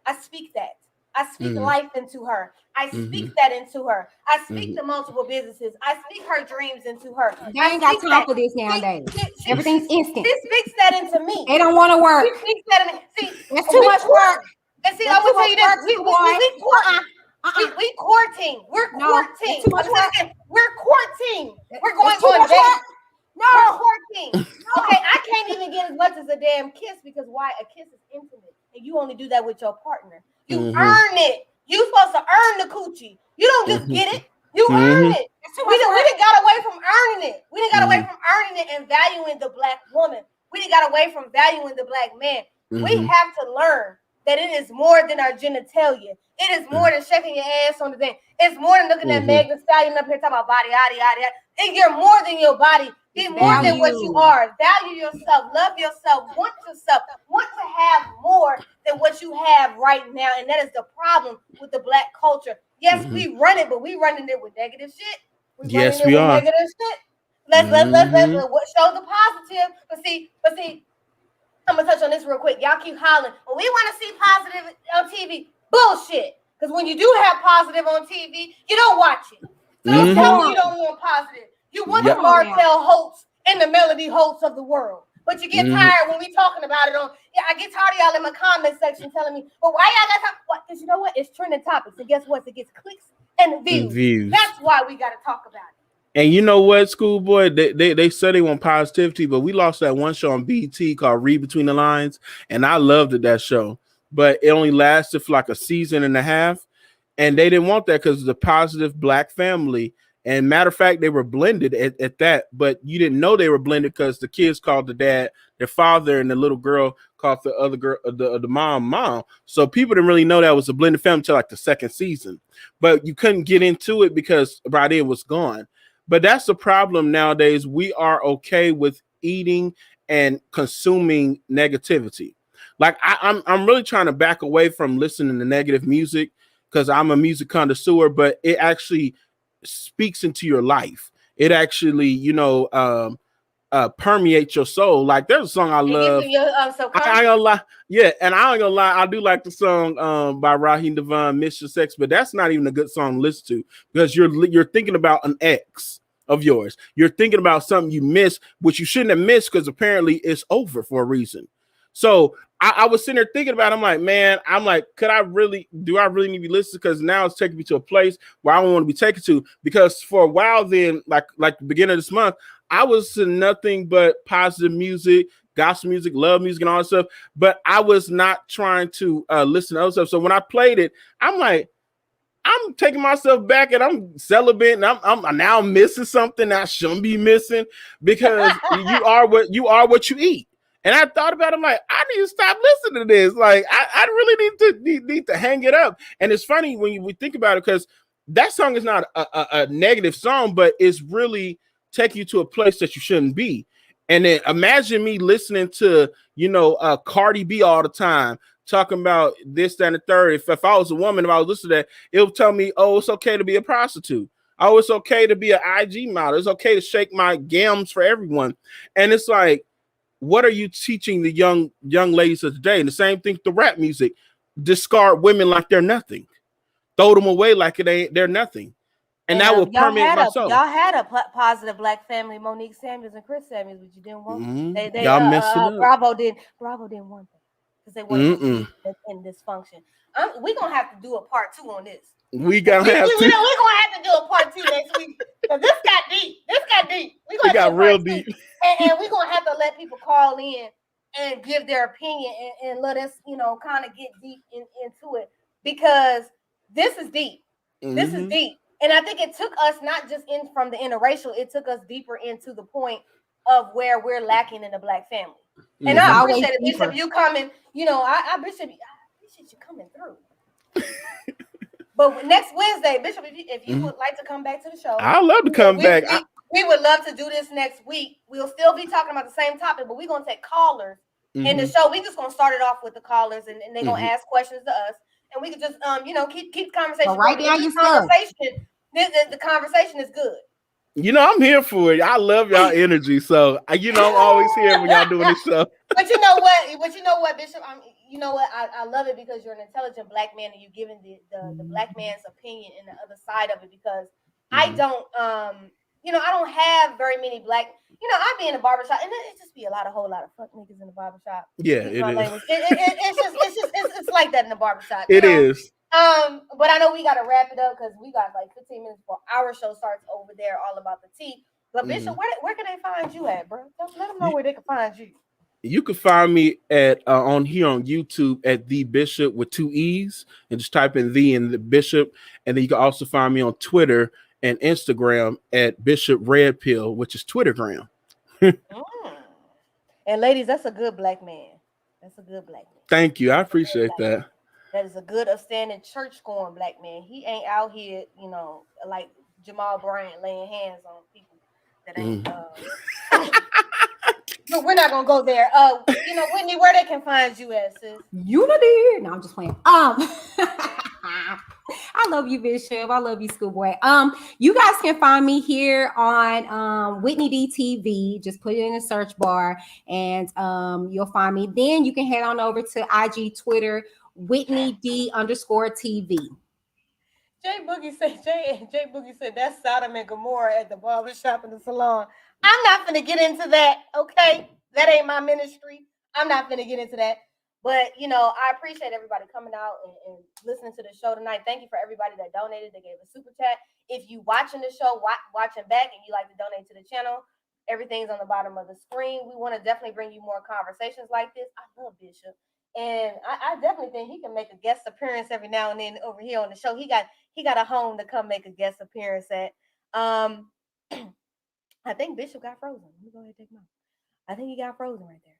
I speak that. I speak life into her. I speak that into her. I speak to multiple businesses. I speak her dreams into her. They ain't got time for this nowadays. Everything's instant. She speaks that into me. They don't want to work. She speaks that in me. See, that's too much work. And see, I'm gonna tell you this. We courting. We're courting. We're courting. We're going on dates. No, we're courting. Okay, I can't even get as much as a damn kiss because why? A kiss is intimate, and you only do that with your partner. You earn it. You supposed to earn the coochie. You don't just get it. You earn it. We done got away from earning it. We done got away from earning it and valuing the Black woman. We done got away from valuing the Black man. We have to learn that it is more than our genitalia. It is more than shaking your ass on the thing. It's more than looking at Meg Thee Stallion up here talking about body, yada, yada, yada. And you're more than your body. Be more than what you are. Value yourself. Love yourself. Want yourself. Want to have more than what you have right now. And that is the problem with the Black culture. Yes, we run it, but we running it with negative shit. We are. Negative shit. Let's show the positive. But see, I'm gonna touch on this real quick. Y'all keep hollering. Well, we want to see positive on TV. Bullshit. Because when you do have positive on TV, you don't watch it. So don't tell me you don't want positive. You want the Martell Holtz and the Melody Holtz of the world. But you get tired when we talking about it on. Yeah, I get tired of y'all in my comment section telling me, well, why y'all got to talk? Because you know what? It's trending topics. And guess what? It gets clicks and views. That's why we got to talk about it. And you know what, Schoolboy? They said they want positivity, but we lost that one show on BET called Read Between the Lines. And I loved that show. But it only lasted for like a season and a half. And they didn't want that because of the positive Black family. And matter of fact, they were blended at that, but you didn't know they were blended because the kids called the dad their father and the little girl called the other girl, the mom. So people didn't really know that was a blended family until like the second season, but you couldn't get into it because by then it was gone. But that's the problem nowadays. We are okay with eating and consuming negativity. Like I'm really trying to back away from listening to negative music because I'm a music connoisseur, but it actually speaks into your life. It actually, permeates your soul. Like there's a song I love. I ain't gonna lie. Yeah, and I ain't gonna lie. I do like the song by Raheem Devon, "Miss Your Sex," but that's not even a good song to listen to because you're thinking about an ex of yours. You're thinking about something you missed, which you shouldn't have missed because apparently it's over for a reason. So I was sitting there thinking about it. I'm like, do I really need to be listening? Because now it's taking me to a place where I don't want to be taken to. Because for a while then, like the beginning of this month, I was to nothing but positive music, gospel music, love music, and all that stuff. But I was not trying to listen to other stuff. So when I played it, I'm like, I'm taking myself back and I'm celebrating. I'm now missing something I shouldn't be missing because you are what you eat. And I thought about it, I'm like, I need to stop listening to this. Like, I really need to hang it up. And it's funny when we think about it, because that song is not a negative song, but it's really taking you to a place that you shouldn't be. And then imagine me listening to, Cardi B all the time, talking about this, that, and the third. If I was a woman, if I was listening to that, it would tell me, oh, it's okay to be a prostitute. Oh, it's okay to be an IG model. It's okay to shake my gams for everyone. And it's like, what are you teaching the young ladies of today? And the same thing with the rap music. Discard women like they're nothing. Throw them away like they're nothing. And that will permeate my soul. Y'all had a positive black family, Monique Samuels and Chris Samuels, but you didn't want. Mm-hmm. Y'all messed it up. Bravo didn't want that because they wanted in dysfunction. We're gonna have to do a part 2 on this. We're gonna have to do a part 2 next week because this got deep. We got real deep, and we're gonna have to let people call in and give their opinion and let us, kind of get deep into it because this is deep. This is deep. And I think it took us not just from the interracial, it took us deeper into the point of where we're lacking in the black family. And I appreciate it, Bishop, you coming. I appreciate you coming through. But next Wednesday, Bishop, if you would like to come back to the show, I'd love to come back. We would love to do this next week. We'll still be talking about the same topic, but we're going to take callers in the show. We're just going to start it off with the callers, and they're going to ask questions to us. And we can just, keep the conversation. So write down your stuff. The conversation is good. I'm here for it. I love y'all energy. So, I'm always here when y'all doing this show. But you know what, Bishop? I love it because you're an intelligent black man and you're giving the black man's opinion and the other side of it because I don't, I don't have very many black, I be in a barbershop and it just be a whole lot of fuck niggas in the barbershop. Yeah, it is. It's like that in the barbershop. It is. But I know we got to wrap it up because we got like 15 minutes before our show starts over there, all about the tea. But Bishop, where can they find you at, bro? Let them know where they can find you. You can find me at on YouTube at The Bishop with 2 E's and just type in the and the Bishop. And then you can also find me on Twitter and Instagram at Bishop Red Pill, which is Twittergram. And ladies, that's a good black man. Thank you. I appreciate that. That is a good, upstanding, church-going black man. He ain't out here, like Jamal Bryant laying hands on people that ain't. But we're not gonna go there. Whitney, where they can find you at, sis? Unity. No, I'm just playing. I love you, Bishop. I love you, Schoolboy. You guys can find me here on Whitney D TV. Just put it in the search bar, and you'll find me. Then you can head on over to IG, Twitter, Whitney D_TV. Jay Boogie said that's Sodom and Gomorrah at the barbershop and the salon. I'm not gonna get into that, okay? That ain't my ministry. I'm not gonna get into that. But I appreciate everybody coming out and listening to the show tonight. Thank you for everybody that donated, that gave a super chat. If you watching the show, watching back, and you like to donate to the channel, everything's on the bottom of the screen. We want to definitely bring you more conversations like this. I love Bishop. And I definitely think he can make a guest appearance every now and then over here on the show. He got a home to come make a guest appearance at. I think Bishop got frozen. Let me go ahead and take him out. I think he got frozen right there.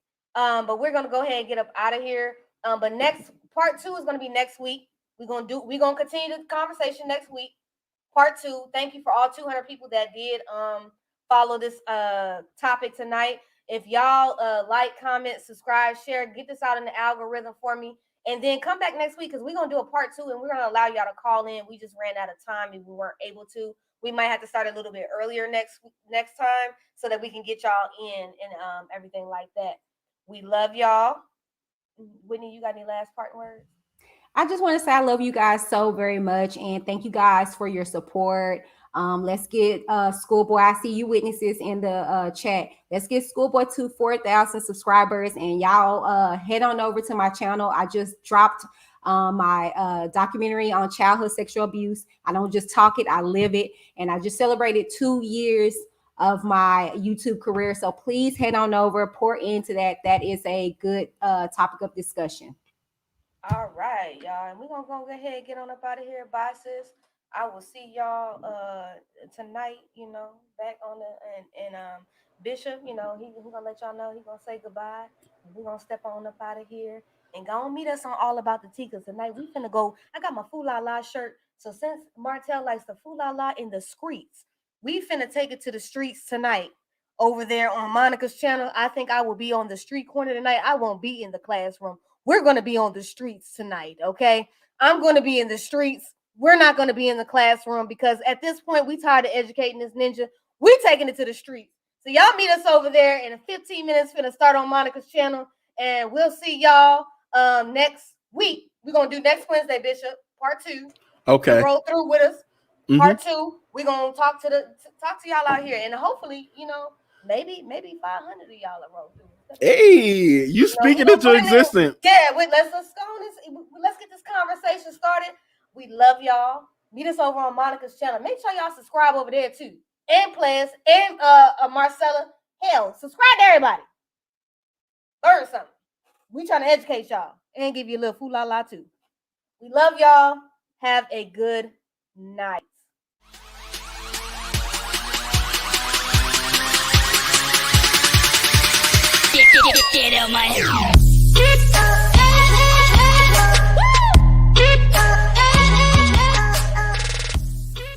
But we're gonna go ahead and get up out of here. But next part 2 is gonna be next week. We're gonna continue the conversation next week. Part 2. Thank you for all 200 people that did follow this topic tonight. If y'all like, comment, subscribe, share, get this out in the algorithm for me. And then come back next week because we're going to do a part 2 and we're going to allow y'all to call in. We just ran out of time and we weren't able to. We might have to start a little bit earlier next time so that we can get y'all in and everything like that. We love y'all. Whitney, you got any last parting words? I just want to say I love you guys so very much. And thank you guys for your support. Let's get Schoolboy. I see you witnesses in the chat. Let's get Schoolboy to 4,000 subscribers, and y'all head on over to my channel. I just dropped my documentary on childhood sexual abuse. I don't just talk it, I live it. And I just celebrated 2 years of my YouTube career. So please head on over, pour into that. That is a good topic of discussion. All right, y'all. And we're going to go ahead and get on up out of here. Bye, sis. I will see y'all tonight, back on the Bishop, he gonna let y'all know he gonna say goodbye. And we're gonna step on up out of here and go and meet us on All About the Tea. Cause tonight we finna go. I got my Foo La La shirt. So since Martell likes the Foo La La in the streets, we finna take it to the streets tonight over there on Monica's channel. I think I will be on the street corner tonight. I won't be in the classroom. We're gonna be on the streets tonight, okay? I'm gonna be in the streets. We're not going to be in the classroom because at this point, we tired of educating this ninja. We're taking it to the streets. So y'all meet us over there in 15 minutes. We're going to start on Monica's channel. And we'll see y'all next week. We're going to do next Wednesday, Bishop, part 2. Okay. Roll through with us. Part 2, we're gonna talk to y'all out here, and hopefully, maybe 500 of y'all are roll through. Hey, you speaking into existence. Yeah, let's get this conversation started. We love y'all. Meet us over on Monica's channel. Make sure y'all subscribe over there too. And Players and Marcella. Hell, subscribe to everybody. Learn something. We trying to educate y'all and give you a little foo la la too. We love y'all. Have a good night.